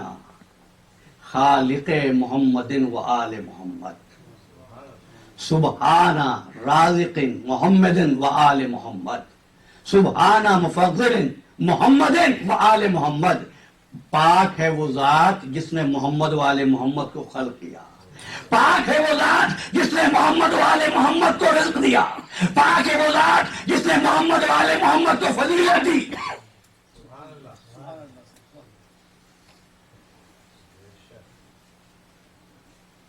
خالق محمد و آل محمد، سبحان رازق محمد و آل محمد، سبحان مفضل محمد و آل محمد. پاک ہے وہ ذات جس نے محمد والے محمد کو خلق کیا، پاک ہے وہ ذات جس نے محمد والے محمد کو رزق دیا، پاک ہے وہ ذات جس نے محمد والے محمد کو فضیلت دی۔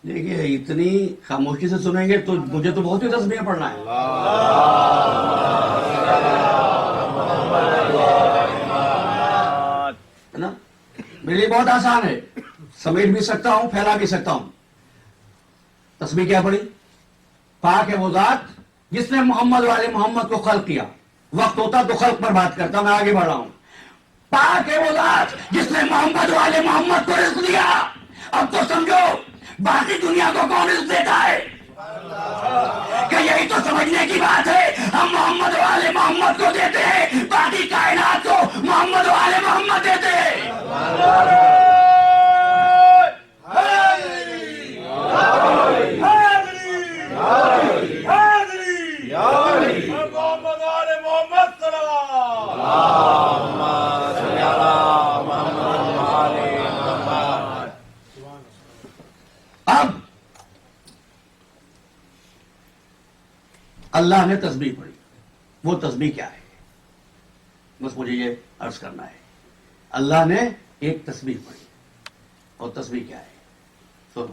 دیکھیے اتنی خاموشی سے سنیں گے تو مجھے تو بہت ہی تسبیح پڑھنا ہے نا۔ میرے لیے بہت آسان ہے، سمیٹ بھی سکتا ہوں، پھیلا بھی سکتا ہوں۔ تسبیح کیا پڑھی؟ پاک ہے وہ ذات جس نے محمد والے محمد کو خلق کیا۔ وقت ہوتا تو خلق پر بات کرتا، میں آگے بڑھ رہا ہوں۔ پاک ہے وہ ذات جس نے محمد والے محمد کو رزق دیا۔ اب تو سمجھو باقی دنیا کو کون رزق دیتا ہے؟ کہ یہی تو سمجھنے کی بات ہے، ہم محمد والے محمد کو دیتے ہیں، باقی کائنات کو محمد والے محمد دیتے ہیں۔ اب اللہ نے تسبیح پڑھی، وہ تسبیح کیا ہے؟ بس مجھے یہ عرض کرنا ہے، اللہ نے ایک تسبیح پڑھی، اور تسبیح کیا ہے؟ سنو،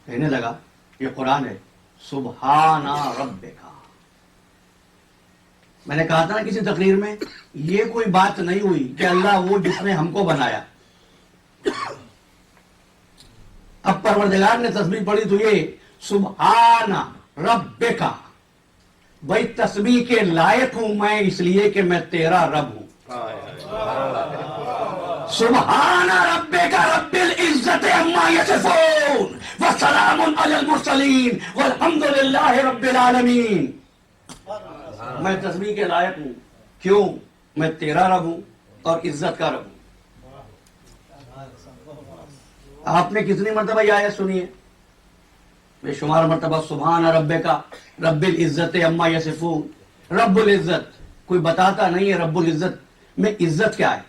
کہنے لگا یہ قرآن ہے، سبحان ربک۔ میں نے کہا تھا نا کسی تقریر میں، یہ کوئی بات نہیں ہوئی کہ اللہ وہ جس نے ہم کو بنایا۔ اب پروردگار نے تسبیح پڑھی تو یہ سبحان ربک، بھائی تسبیح کے لائق ہوں میں اس لیے کہ میں تیرا رب ہوں۔ سبحان ربک رب العزت عما یصفون وسلام علی المرسلین والحمد للہ رب العالمین۔ میں تسبیح کے لائق ہوں، کیوں؟ میں تیرا رب ہوں اور عزت کا رب ہوں۔ آپ نے کتنی مرتبہ یہ آیت سنی ہے؟ بے شمار مرتبہ۔ سبحان ربک رب العزت عما یصفون، رب العزت، کوئی بتاتا نہیں ہے رب العزت میں عزت کیا ہے۔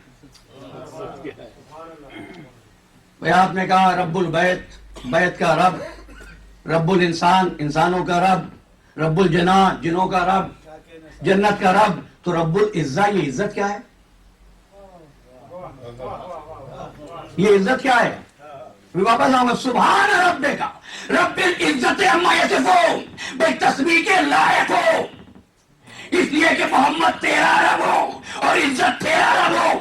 بھئی آپ نے کہا رب البیت، بیت کا رب، رب الانسان، انسانوں کا رب، رب الجنان، جنوں کا رب، جنت کا رب، تو رب العزہ یہ عزت کیا ہے؟ یہ عزت کیا ہے؟ واپس آؤں گا، سبحان ربک رب العزت عما یصفون، بھئی تسبیح کے لائق ہو اس لیے کہ محمد تیرا رب ہو اور عزت تیرا رب ہو۔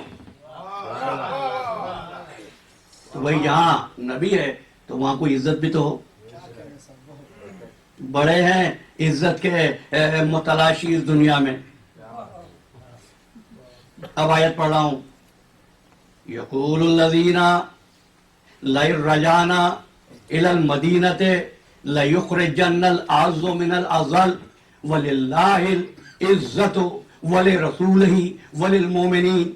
تو بھئی جہاں نبی ہے تو وہاں کوئی عزت بھی تو ہو۔ بڑے ہیں عزت کے متلاشی اس دنیا میں۔ اب آیت پڑھ رہا ہوں، یقول الذین لئن رجعنا الى المدینۃ لیخرجن الاعز من الاذل وللہ العزت ولرسولہ وللمؤمنین۔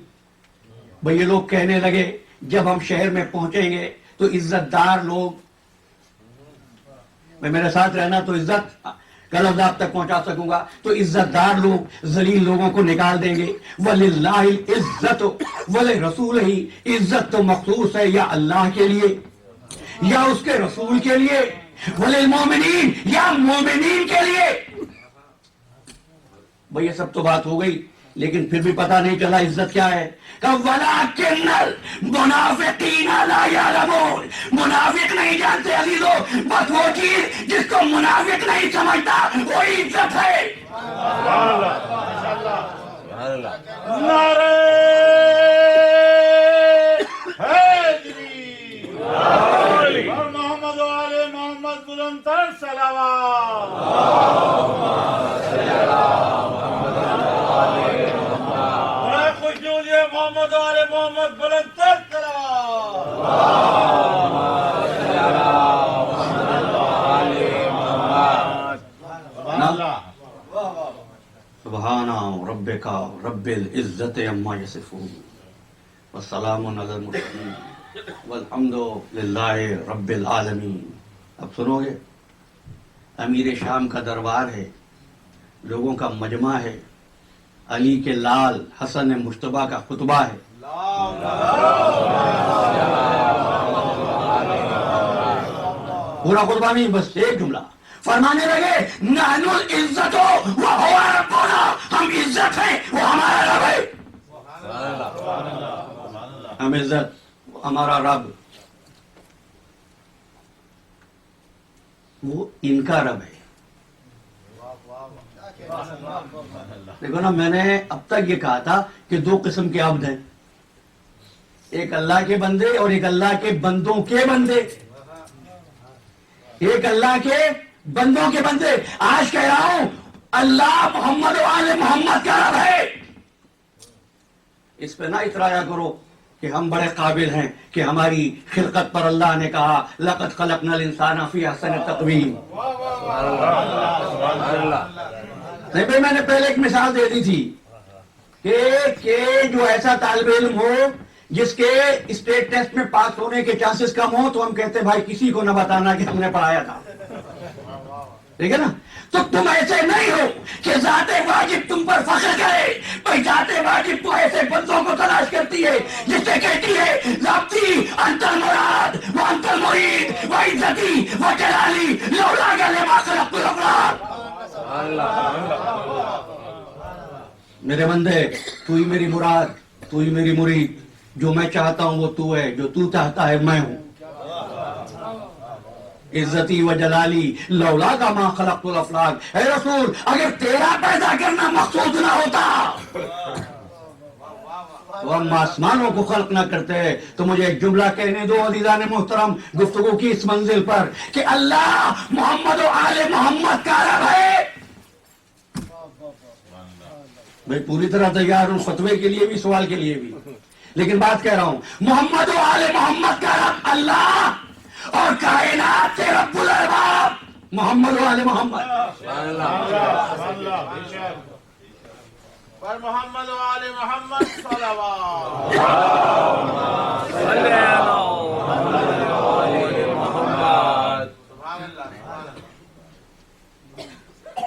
بھئی یہ لوگ کہنے لگے جب ہم شہر میں پہنچیں گے تو عزت دار لوگ، میں میرے ساتھ رہنا تو عزت کا لفظ آپ تک پہنچا سکوں گا، تو عزت دار لوگ ذلیل لوگوں کو نکال دیں گے۔ وَلِلَّهِ الْعِزَّةُ وَلِرَسُولِهِ، عزت تو مخصوص ہے یا اللہ کے لیے یا اس کے رسول کے لیے، وَلِلْمُؤْمِنِينَ یا مومنین کے لیے۔ بھئی یہ سب تو بات ہو گئی، لیکن پھر بھی پتہ نہیں چلا عزت کیا ہے۔ کہ وَلَٰكِنَّ الْمُنَافِقِينَ لَا يَعْلَمُونَ، منافق نہیں جانتے عزیزو، بس وہ چیز جس کو منافق نہیں سمجھتا وہی عزت ہے۔ نعرہ حیدری اور محمد و آل محمد بلند تر صلوات۔ بڑے خوش ہوئے محمد و آل محمد بلند تر سبحان ربک رب العزت عما یصفون والسلام علی المرسلین والحمد للہ رب العالمین۔ اب سنو گے، امیر شام کا دربار ہے، لوگوں کا مجمع ہے، علی کے لال حسن مجتبیٰ کا خطبہ ہے، پورا خطبہ نہیں، بس ایک جملہ فرمانے لگے نحن العزت وهو ربنا، ہم عزت ہیں وہ ہمارا رب ہے. ہم عزت وہ ہمارا رب، وہ ان کا رب ہے. دیکھو نا، میں نے اب تک یہ کہا تھا کہ دو قسم کے عبد ہیں، ایک اللہ کے بندے اور ایک اللہ کے بندوں کے بندے. ایک اللہ کے بندوں کے بندے. آج کہہ رہا ہوں اللہ محمد و آل محمد کا رب ہے. اس پہ نہ اترایا کرو کہ ہم بڑے قابل ہیں، کہ ہماری خلقت پر اللہ نے کہا لقد خلقنا الانسان فی احسن تقویم. نہیں بھائی، میں نے پہلے ایک مثال دے دی تھی کہ جو ایسا طالب علم ہو جس کے اسٹیٹ ٹیسٹ میں پاس ہونے کے چانسز کم ہو تو ہم کہتے بھائی کسی کو نہ بتانا کہ ہم نے پڑھایا تھا. ٹھیک ہے نا؟ تو تم ایسے نہیں ہو کہ ذات واجب تم پر فخر کرے. بھائی ذات واجب تو ایسے بندوں کو تلاش کرتی ہے جس سے کہتی ہے ذاتی انت المراد و انت المرید و عزتی و جلالی لولا لما خلقت الافلاک. میرے بندے، تو ہی میری مراد، تو ہی میری مرید. جو میں چاہتا ہوں وہ تو ہے، جو تو چاہتا ہے میں ہوں. عزتی و جلالی لولا کا ما خلقت الافلاک. اے رسول، اگر تیرا پیدا کرنا مقصود نہ ہوتا تو ہم آسمانوں کو خلق نہ کرتے. تو مجھے ایک جملہ کہنے دو عزیزان محترم گفتگو کی اس منزل پر کہ اللہ محمد و آل محمد کا رب ہے. میں پوری طرح تیار ہوں فتوے کے لیے بھی، سوال کے لیے بھی، لیکن بات کہہ رہا ہوں محمد و آل محمد کا رب اللہ اور کائنات کے رب الارباب محمد و آل محمد. پر محمد و آل محمد صلوات.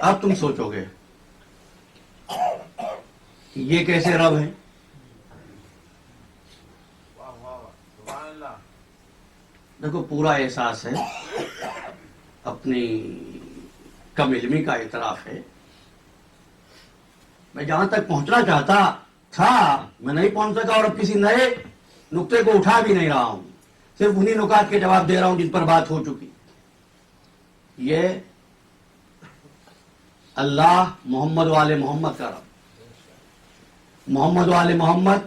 اب تم سوچو گے یہ کیسے رب ہے؟ دیکھو، پورا احساس ہے، اپنی کم علمی کا اعتراف ہے. میں جہاں تک پہنچنا چاہتا تھا میں نہیں پہنچ سکا، اور اب کسی نئے نقطے کو اٹھا بھی نہیں رہا ہوں، صرف انہی نکات کے جواب دے رہا ہوں جن پر بات ہو چکی. یہ اللہ محمد و آل محمد کا رب، محمد و آل محمد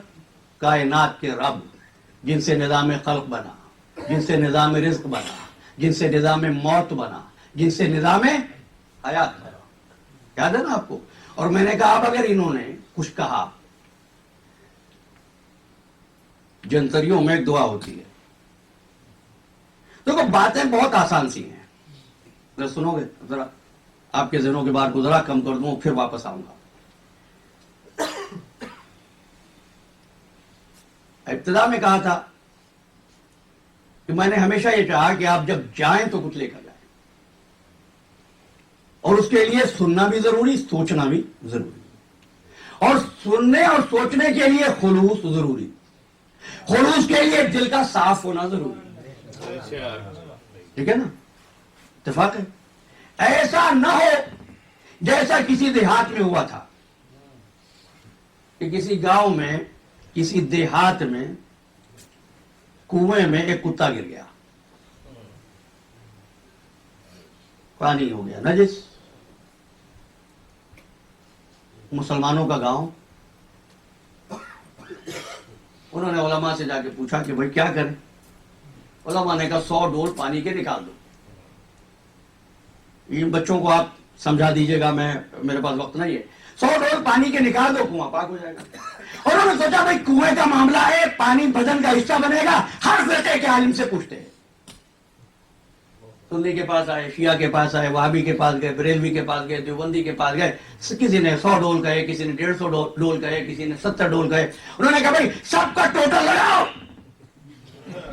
کائنات کے رب، جن سے نظام خلق بنا، جن سے نظام رزق بنا، جن سے نظام موت بنا، جن سے نظام حیات بنا. یاد ہے نا آپ کو؟ اور میں نے کہا اب اگر انہوں نے کچھ کہا، جنتریوں میں ایک دعا ہوتی ہے. دیکھو باتیں بہت آسان سی ہیں، اگر سنو گے ذرا آپ کے ذہنوں کے بار کو ذرا کم کر دوں، پھر واپس آؤں گا. ابتدا میں کہا تھا کہ میں نے ہمیشہ یہ چاہا کہ آپ جب جائیں تو کچھ لے کر جائیں، اور اس کے لیے سننا بھی ضروری، سوچنا بھی ضروری، اور سننے اور سوچنے کے لیے خلوص ضروری، خلوص کے لیے دل کا صاف ہونا ضروری. ٹھیک ہے نا؟ اتفاق ہے. ایسا نہ ہو جیسا کسی دیہات میں ہوا تھا کہ کسی گاؤں میں، کسی دیہات میں کنویں میں ایک کتا گر گیا، پانی ہو گیا نجس. مسلمانوں کا گاؤں. انہوں نے علماء سے جا کے پوچھا کہ بھائی کیا کریں؟ علماء نے کہا 100 ڈول پانی کے نکال دو. ان بچوں کو آپ سمجھا دیجئے گا، میرے پاس وقت نہیں ہے. 100 ڈول پانی کے نکال دو، کنواں پاک ہو جائے گا. اور انہوں نے سوچا بھائی کنویں کا معاملہ ہے، پانی بدن کا حصہ بنے گا، ہر فرقے کے عالم سے پوچھتے ہیں. سنی کے پاس آئے، شیعہ کے پاس آئے، وہابی کے پاس گئے، بریلوی کے پاس گئے، دیوبندی کے پاس گئے. کسی نے 100 ڈول کہے، کسی نے 150 ڈول کہے، کسی نے 70 ڈول کہے. انہوں نے کہا بھائی سب کا ٹوٹل لگاؤ،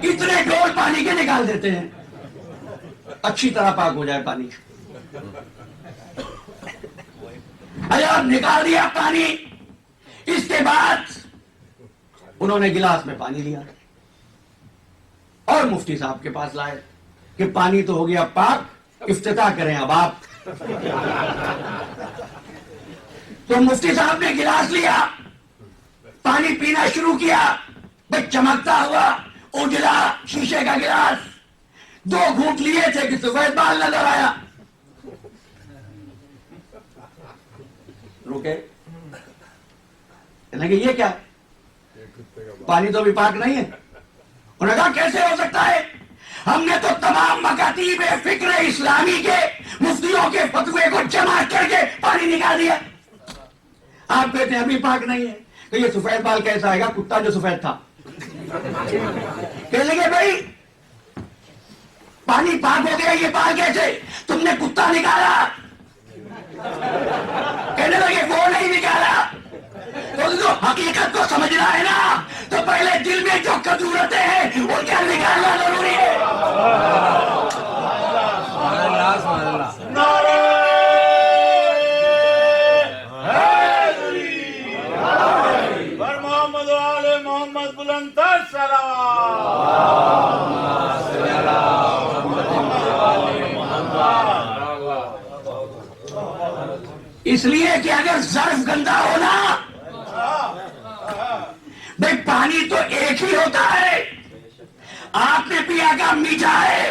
اتنے ڈول پانی کے نکال دیتے ہیں، اچھی طرح پاک ہو جائے پانی. نکال دیا پانی. اس کے بعد انہوں نے گلاس میں پانی لیا اور مفتی صاحب کے پاس لائے کہ پانی تو ہو گیا پاک، افتتاح کریں اب آپ۔ تو مفتی صاحب نے گلاس لیا، پانی پینا شروع کیا، بھئی چمکتا ہوا اجلا شیشے کا گلاس، 2 گھونٹ لیے تھے کہ سفید بال نظر آیا۔ رکے، کہنے کہ یہ کیا، پانی تو ابھی پاک نہیں ہے۔ انہوں نے کہا کیسے ہو سکتا ہے، ہم نے تو تمام مکاتیب فکر اسلامی کے مفتیوں کے فتوے کو جمع کر کے پانی نکال دیا، آپ کہتے ہیں ابھی پاک نہیں ہے۔ تو یہ سفید بال کیسا آئے گا، کتا جو سفید تھا۔ کہنے لگے بھائی پانی پاک ہو گیا، یہ بال کیسے، تم نے کتا نکالا۔ کہنے لگے وہ نہیں نکالا، تو حقیقت کو سمجھنا ہے نا، تو پہلے دل میں جو کدورتیں ہیں ان کا نکالنا ضروری ہے۔ نعرہ حیدری بر محمد و آل محمد بلند تر اس لیے کہ اگر ظرف گندا ہونا، بھئی پانی تو ایک ہی ہوتا ہے، آپ نے پیا کا میٹھا ہے،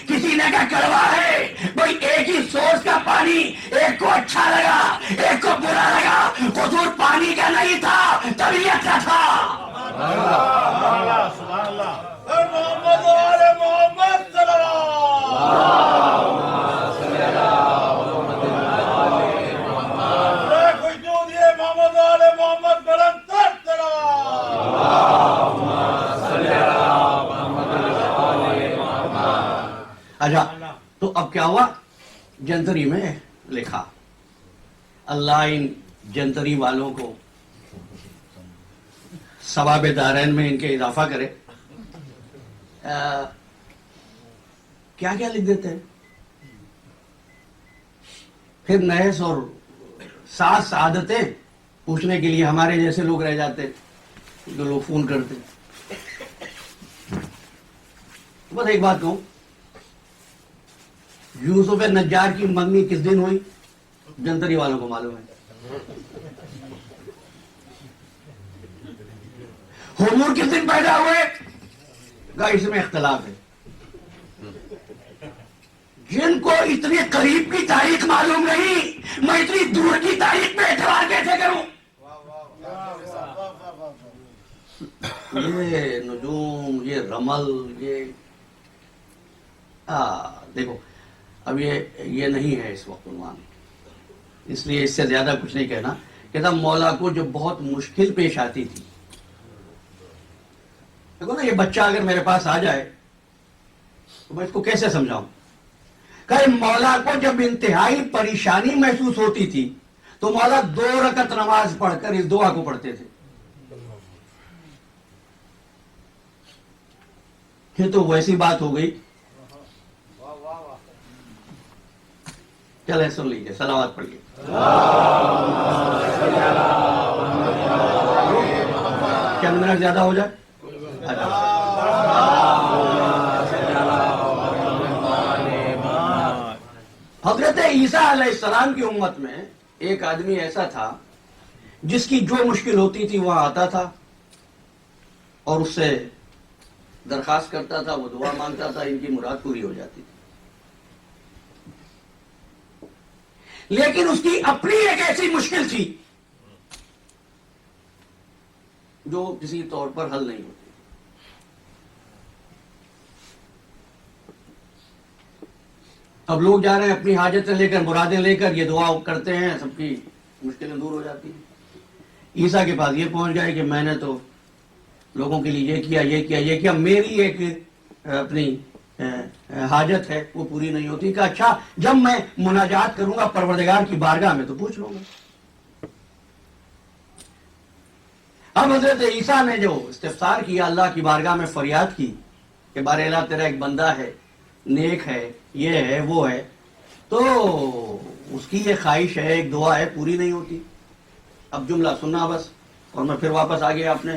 کسی نے کہا کڑوا ہے، بھئی ایک ہی سورس کا پانی، ایک کو اچھا لگا ایک کو برا لگا، قصور پانی کا نہیں تھا، طبیعت کا تھا۔ سبحان اللہ بر محمد و آل محمد محمد و آل محمد بلند تر اچھا، تو اب کیا ہوا، جنتری میں لکھا، اللہ ان جنتری والوں کو ثواب دارین میں ان کے اضافہ کرے۔ کیا کیا لکھ دیتے ہیں، پھر نحس اور سعادتیں پوچھنے کے لیے ہمارے جیسے لوگ رہ جاتے، جو لوگ فون کرتے۔ بس ایک بات کہوں، یوسف نجار کی منگنی کس دن ہوئی، جنتری والوں کو معلوم ہے۔ حضور کس دن پیدا ہوئے، کہا اس میں اختلاف ہے۔ جن کو اتنی قریب کی تاریخ معلوم نہیں، میں اتنی دور کی تاریخ پہ اعتبار کیسے کروں؟ یہ نجوم، یہ رمل، یہ دیکھو اب یہ نہیں ہے اس وقت عنوان، اس لیے اس سے زیادہ کچھ نہیں کہنا۔ کہتا مولا کو جو بہت مشکل پیش آتی تھی، دیکھو نا، یہ بچہ اگر میرے پاس آ جائے تو میں اس کو کیسے سمجھاؤں؟ کہ مولا کو جب انتہائی پریشانی محسوس ہوتی تھی تو مولا 2 رکعت نماز پڑھ کر اس دعا کو پڑھتے تھے۔ یہ تو ویسی بات ہو گئی، چلے سن لیجیے، صلوات پڑھیے۔ چند منٹ زیادہ ہو جائے؟ حضرت عیسیٰ علیہ السلام کی امت میں ایک آدمی ایسا تھا جس کی جو مشکل ہوتی تھی وہاں آتا تھا اور اس سے درخواست کرتا تھا، وہ دعا مانگتا تھا، ان کی مراد پوری ہو جاتی تھی۔ لیکن اس کی اپنی ایک ایسی مشکل تھی جو کسی طور پر حل نہیں ہوتی۔ اب لوگ جا رہے ہیں اپنی حاجتیں لے کر، مرادیں لے کر، یہ دعا کرتے ہیں، سب کی مشکلیں دور ہو جاتی ہیں۔ عیسیٰ کے پاس یہ پہنچ گئے کہ میں نے تو لوگوں کے لیے یہ کیا، میری ایک اپنی حاجت ہے وہ پوری نہیں ہوتی۔ کہ اچھا جب میں مناجات کروں گا پروردگار کی بارگاہ میں تو پوچھ لوں گا۔ اب حضرت عیسیٰ نے جو استفسار کیا، اللہ کی بارگاہ میں فریاد کی کہ بارے اللہ تیرا ایک بندہ ہے، نیک ہے، یہ ہے وہ ہے، تو اس کی یہ خواہش ہے، ایک دعا ہے، پوری نہیں ہوتی۔ اب جملہ سننا بس، اور میں پھر واپس آ گیا اپنے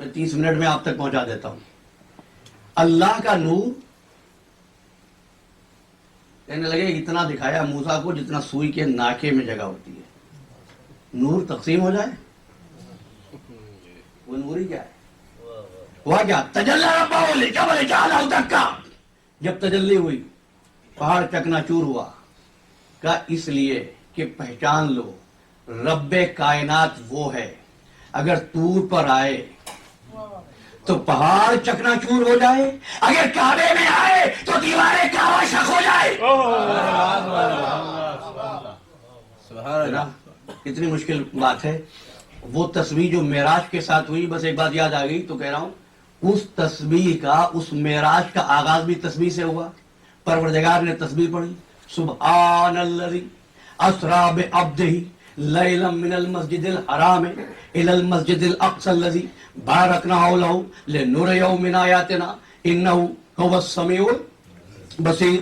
میں 30 منٹ میں آپ تک پہنچا دیتا ہوں. اللہ کا نور کہنے لگے اتنا دکھایا موسیٰ کو جتنا سوئی کے ناکے میں جگہ ہوتی ہے. نور تقسیم ہو جائے وہ نور ہی کیا ہے؟ ہوا کیا؟ تجلی ربہ لجبل جعلہ دکا. جب تجلی ہوئی پہاڑ چکنا چور ہوا. کا اس لیے کہ پہچان لو رب کائنات وہ ہے. اگر طور پر آئے تو پہاڑ چکنا چور ہو جائے, اگر کعبے میں آئے تو دیواریں کعبہ شق ہو جائے. سبحان اللہ. کتنی مشکل بات ہے. وہ تسبیح جو معراج کے ساتھ ہوئی, بس ایک بات یاد آ گئی تو کہہ رہا ہوں, اس تسبیح کا, اس معراج کا آغاز بھی تسبیح سے ہوا. پروردگار نے تسبیح پڑھی, سبحان الذی اسریٰ بعبدہ لیلا من المسجد الحرام الی المسجد الاقصی الذی بارکنا حولہ لنریہ من آیاتنا انہ هو السمیع البصیر.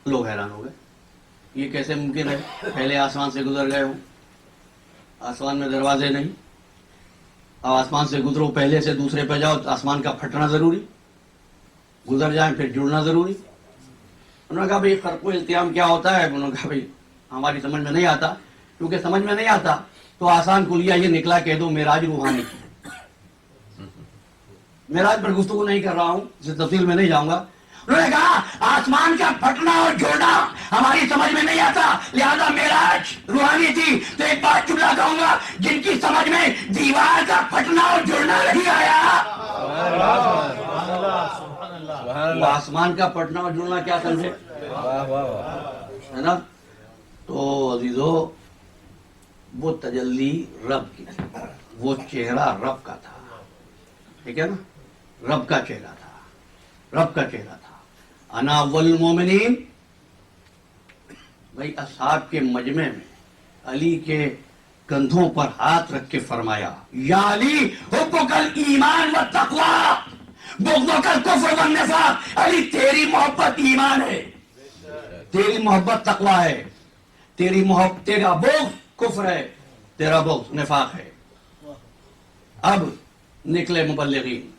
لوگ حیران ہو گئے, یہ کیسے ممکن ہے؟ پہلے آسمان سے گزر گئے ہوں, آسمان میں دروازے نہیں, اب آسمان سے گزرو, پہلے سے دوسرے پہ جاؤ تو آسمان کا پھٹنا ضروری, گزر جائیں پھر جڑنا ضروری. انہوں نے کہا بھئی خرق و التیام کیا ہوتا ہے؟ انہوں نے کہا بھئی ہماری سمجھ میں نہیں آتا. کیونکہ سمجھ میں نہیں آتا تو آسان کلیہ یہ نکلا, کہہ دو معراج روحانی. معراج پر گفتگو نہیں کر رہا ہوں, اسے تفصیل میں نہیں جاؤں گا. انہوں نے کہا آسمان کا پھٹنا اور جوڑنا ہماری سمجھ میں نہیں آتا, لہذا معراج روحانی تھی. تو ایک بات جملہ کہوں گا, جن کی سمجھ میں دیوار کا پھٹنا اور جوڑنا نہیں آیا وہ آسمان کا پھٹنا اور جڑنا کیا سمجھے, ہے نا. تو عزیزو وہ تجلی رب کی تھی, وہ چہرہ رب کا تھا, ٹھیک ہے نا, رب کا چہرہ تھا, رب کا چہرہ تھا. انا اول المومنین. بھائی اصحاب کے مجمع میں علی کے کندھوں پر ہاتھ رکھ کے فرمایا, یا علی حبک الایمان والتقوی بغضک الکفر والنفاق. علی تیری محبت ایمان ہے, تیری محبت تقوی ہے, تیری محبت, تیرا بغض کفر ہے, تیرا بغض نفاق ہے. اب نکلے مبلغین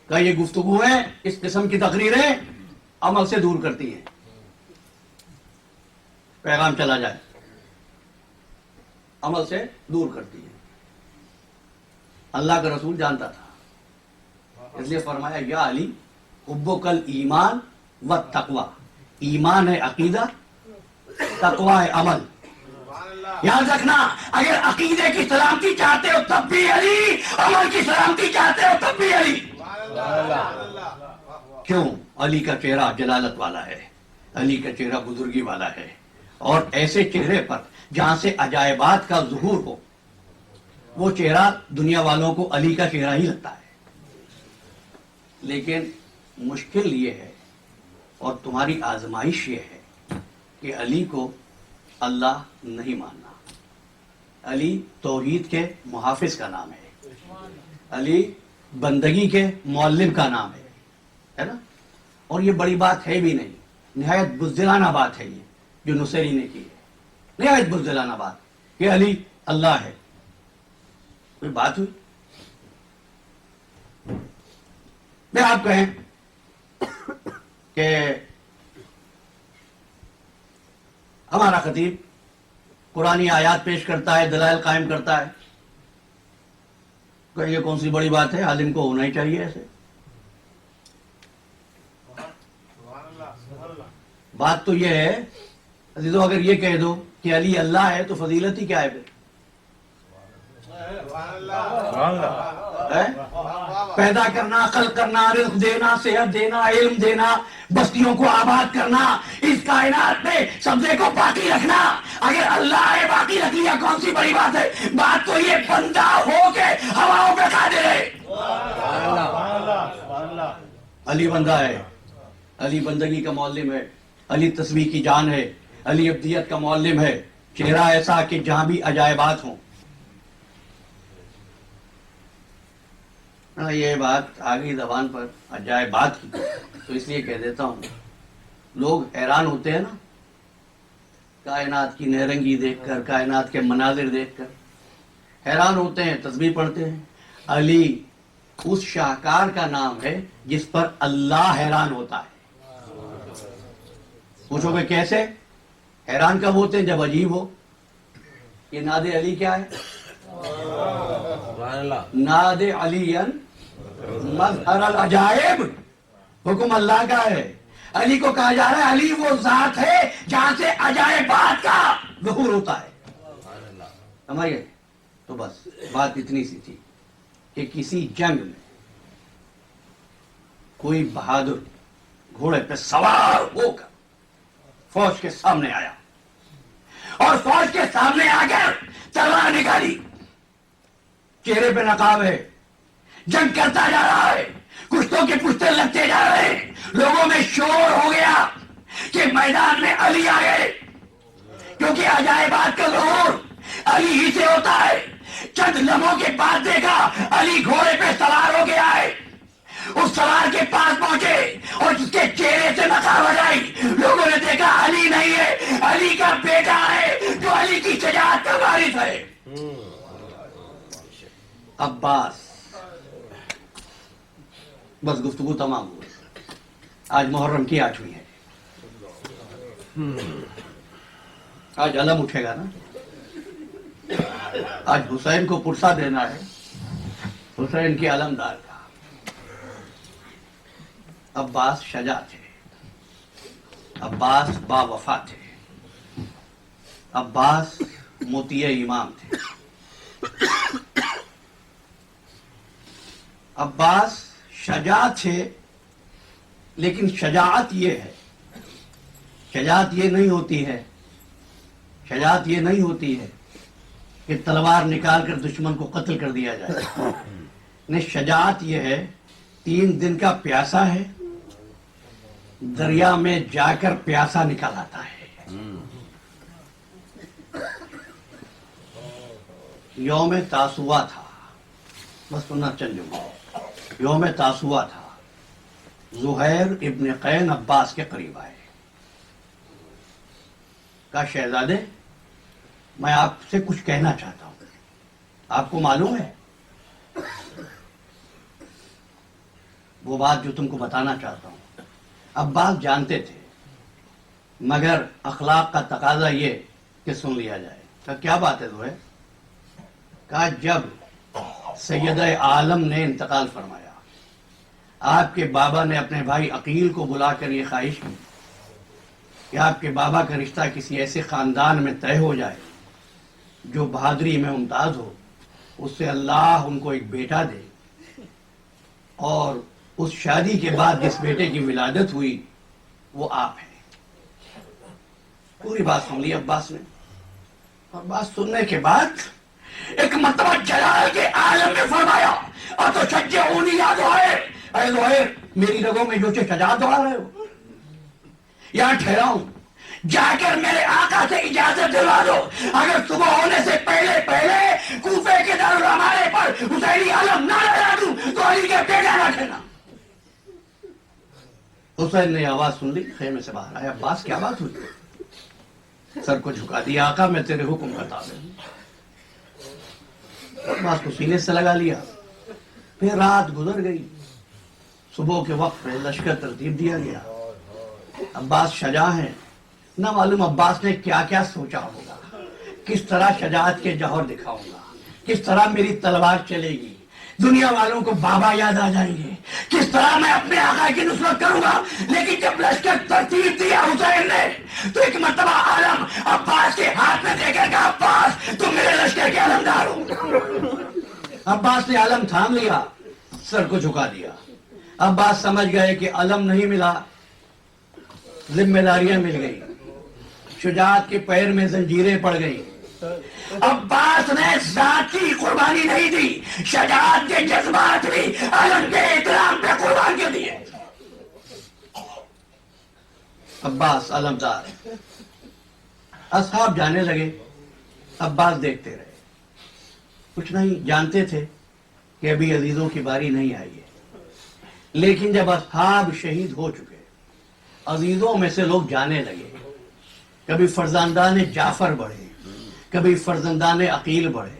کا یہ گفتگو ہے, اس قسم کی تقریریں عمل سے دور کرتی ہیں, پیغام چلا جائے عمل سے دور کرتی ہے. اللہ کا رسول جانتا تھا, اس لیے فرمایا یا علی حبک الایمان والتقوی. ایمان ہے عقیدہ, تقوی ہے عمل. یاد رکھنا, اگر عقیدے کی سلامتی چاہتے ہو تب بھی علی, عمل کی سلامتی چاہتے ہو تب بھی علی. کیوں؟ علی کا چہرہ جلالت والا ہے, علی کا چہرہ بزرگی والا ہے, اور ایسے چہرے پر جہاں سے عجائبات کا ظہور ہو, وہ چہرہ دنیا والوں کو علی کا چہرہ ہی لگتا ہے. لیکن مشکل یہ ہے اور تمہاری آزمائش یہ ہے کہ علی کو اللہ نہیں ماننا. علی توحید کے محافظ کا نام ہے, علی بندگی کے معلم کا نام ہے نا. اور یہ بڑی بات ہے بھی نہیں, نہایت بزدلانہ بات ہے یہ جو نصیری نے کی ہے, نہایت بزدلانہ بات کہ علی اللہ ہے. کوئی بات ہوئی؟ میں آپ کہیں کہ ہمارا خطیب قرآنی آیات پیش کرتا ہے, دلائل قائم کرتا ہے, کہ یہ کون سی بڑی بات ہے, عالم کو ہونا ہی چاہیے ایسے. بات تو یہ ہے عزیزو, اگر یہ کہہ دو کہ علی اللہ ہے تو فضیلت ہی کیا ہے پھر؟ پیدا کرنا, خلق کرنا, رزق دینا, صحت دینا, علم دینا, بستیوں کو آباد کرنا, اس کائنات میں سبزے کو باقی رکھنا. اگر اللہ ہے باقی رکھ لیا, کون سی بڑی بات ہے؟ بات تو یہ بندہ ہو کے ہواؤں پہ قادر ہے. علی بندہ ہے, علی بندگی کا معلم ہے, علی تسبیح کی جان ہے, علی ابدیت کا معلم ہے. چہرہ ایسا کہ جہاں بھی عجائبات ہوں. یہ بات آ گئی زبان پر عجائبات کی تو اس لیے کہہ دیتا ہوں, لوگ حیران ہوتے ہیں نا کائنات کی نہرنگی دیکھ کر, کائنات کے مناظر دیکھ کر. حیران ہوتے ہیں، تسبیح پڑھتے ہیں. علی اس شاہکار کا نام ہے جس پر اللہ حیران ہوتا ہے. پوچھو کہ کیسے؟ حیران کب ہوتے ہیں؟ جب عجیب ہو. یہ ناد علی کیا ہے؟ سبحان اللہ. ناد علی مظہر العجائب، حکم اللہ کا ہے. علی کو کہا جا رہا ہے علی وہ ذات ہے جہاں سے عجائبات کا ظہور ہوتا ہے. سمجھ گئے؟ تو بس بات اتنی سی تھی کہ کسی جنگ میں کوئی بہادر گھوڑے پہ سوار ہو کر فوج کے سامنے آیا اور فوج کے سامنے آ کر تلوار نکالی. چہرے پہ نقاب ہے، جنگ کرتا جا رہا ہے، کشتوں کے پشتے لگتے جا رہے ہیں. لوگوں میں شور ہو گیا کہ میدان میں علی آ گئے، کیونکہ عجائبات کا ظہور علی ہی سے ہوتا ہے. چند لمحوں کے بعد دیکھا علی گھوڑے پہ سوار ہو گیا ہے. اس سوار کے پاس پہنچے اور جس کے چہرے سے نقاب ہٹائی. لوگوں نے دیکھا علی نہیں ہے، علی کا بیٹا ہے جو علی کی شجاعت کا وارث ہے، عباس. بس گفتگو تمام ہوئی. آج محرم کی 8ویں ہے. آج علم اٹھے گا نا. آج حسین کو پرسہ دینا ہے، حسین کے علمدار کا. عباس شجاع تھے، عباس با وفا تھے، عباس مطیع امام تھے. عباس شجاع تھے، لیکن شجاعت یہ ہے، شجاعت یہ نہیں ہوتی ہے، شجاعت یہ نہیں ہوتی ہے کہ تلوار نکال کر دشمن کو قتل کر دیا جائے. نہیں، شجاعت یہ ہے 3 دن کا پیاسا ہے، دریا میں جا کر پیاسا نکال آتا ہے. یوم تاسوعا تھا، بس سننا چل جاؤں. یوم تاسوعا تھا. زہیر ابن قین عباس کے قریب آئے. کہا شہزادے میں آپ سے کچھ کہنا چاہتا ہوں، آپ کو معلوم ہے وہ بات جو تم کو بتانا چاہتا ہوں. عباس جانتے تھے مگر اخلاق کا تقاضا یہ کہ سن لیا جائے. کہا کیا بات ہے زہیر؟ کہا جب سید عالم نے انتقال فرمایا، آپ کے بابا نے اپنے بھائی عقیل کو بلا کر یہ خواہش کی کہ آپ کے بابا کا رشتہ کسی ایسے خاندان میں طے ہو جائے جو بہادری میں ممتاز ہو، اس سے اللہ ان کو ایک بیٹا دے، اور اس شادی کے بعد جس بیٹے کی ولادت ہوئی وہ آپ ہیں. پوری بات سن لی عباس نے. اور بات سننے کے بعد ایک مرتبہ جلال کے عالم میں فرمایا اور تو شجعونی یا زہیر، اے زہیر میری رگوں میں جو شجاعت دوڑا رہے ہو، یہاں ٹھہرا ہوں، جا کر میرے آقا سے اجازت دلوا دو. اگر صبح ہونے سے پہلے پہلے کوفے کے دارالعمارے پر حسینی علم نہ لگا دوں تو علی کے بیٹا نہ ٹھہرنا. حسین نے آواز سن لی، خیمے سے باہر آیا. عباس کیا بات ہوئی؟ سر کو جھکا دیا. آقا میں تیرے حکم کا تابع ہوں. عباس کو سینے سے لگا لیا. پھر رات گزر گئی. صبح کے وقت میں لشکر ترتیب دیا گیا. عباس شجاع ہیں، نہ معلوم عباس نے کیا کیا سوچا ہوگا، کس طرح شجاعت کے جوہر دکھاؤں گا، کس طرح میری تلوار چلے گی، دنیا والوں کو بابا یاد آ جائیں گے، کس طرح میں اپنے آقا کی نصرت کروں گا. لیکن جب لشکر ترتیب دیا حسین نے تو ایک مرتبہ عالم عباس کے ہاتھ میں دے کر کہا عباس تم میرے لشکر کے علمدار ہو. عباس نے علم تھام لیا، سر کو جھکا دیا. عباس سمجھ گئے کہ علم نہیں ملا، ذمہ داریاں مل گئی، شجاعت کے پیر میں زنجیریں پڑ گئی. عباس نے ذاتی قربانی نہیں دی، شجاعت کے جذبات بھی علم کے احترام پہ قربان کر دیے. عباس علمدار. اصحاب جانے لگے، عباس دیکھتے رہے. کچھ نہیں جانتے تھے کہ ابھی عزیزوں کی باری نہیں آئی ہے. لیکن جب اصحاب شہید ہو چکے، عزیزوں میں سے لوگ جانے لگے. کبھی فرزندان جعفر بڑھے، کبھی فرزندان عقیل بڑھے.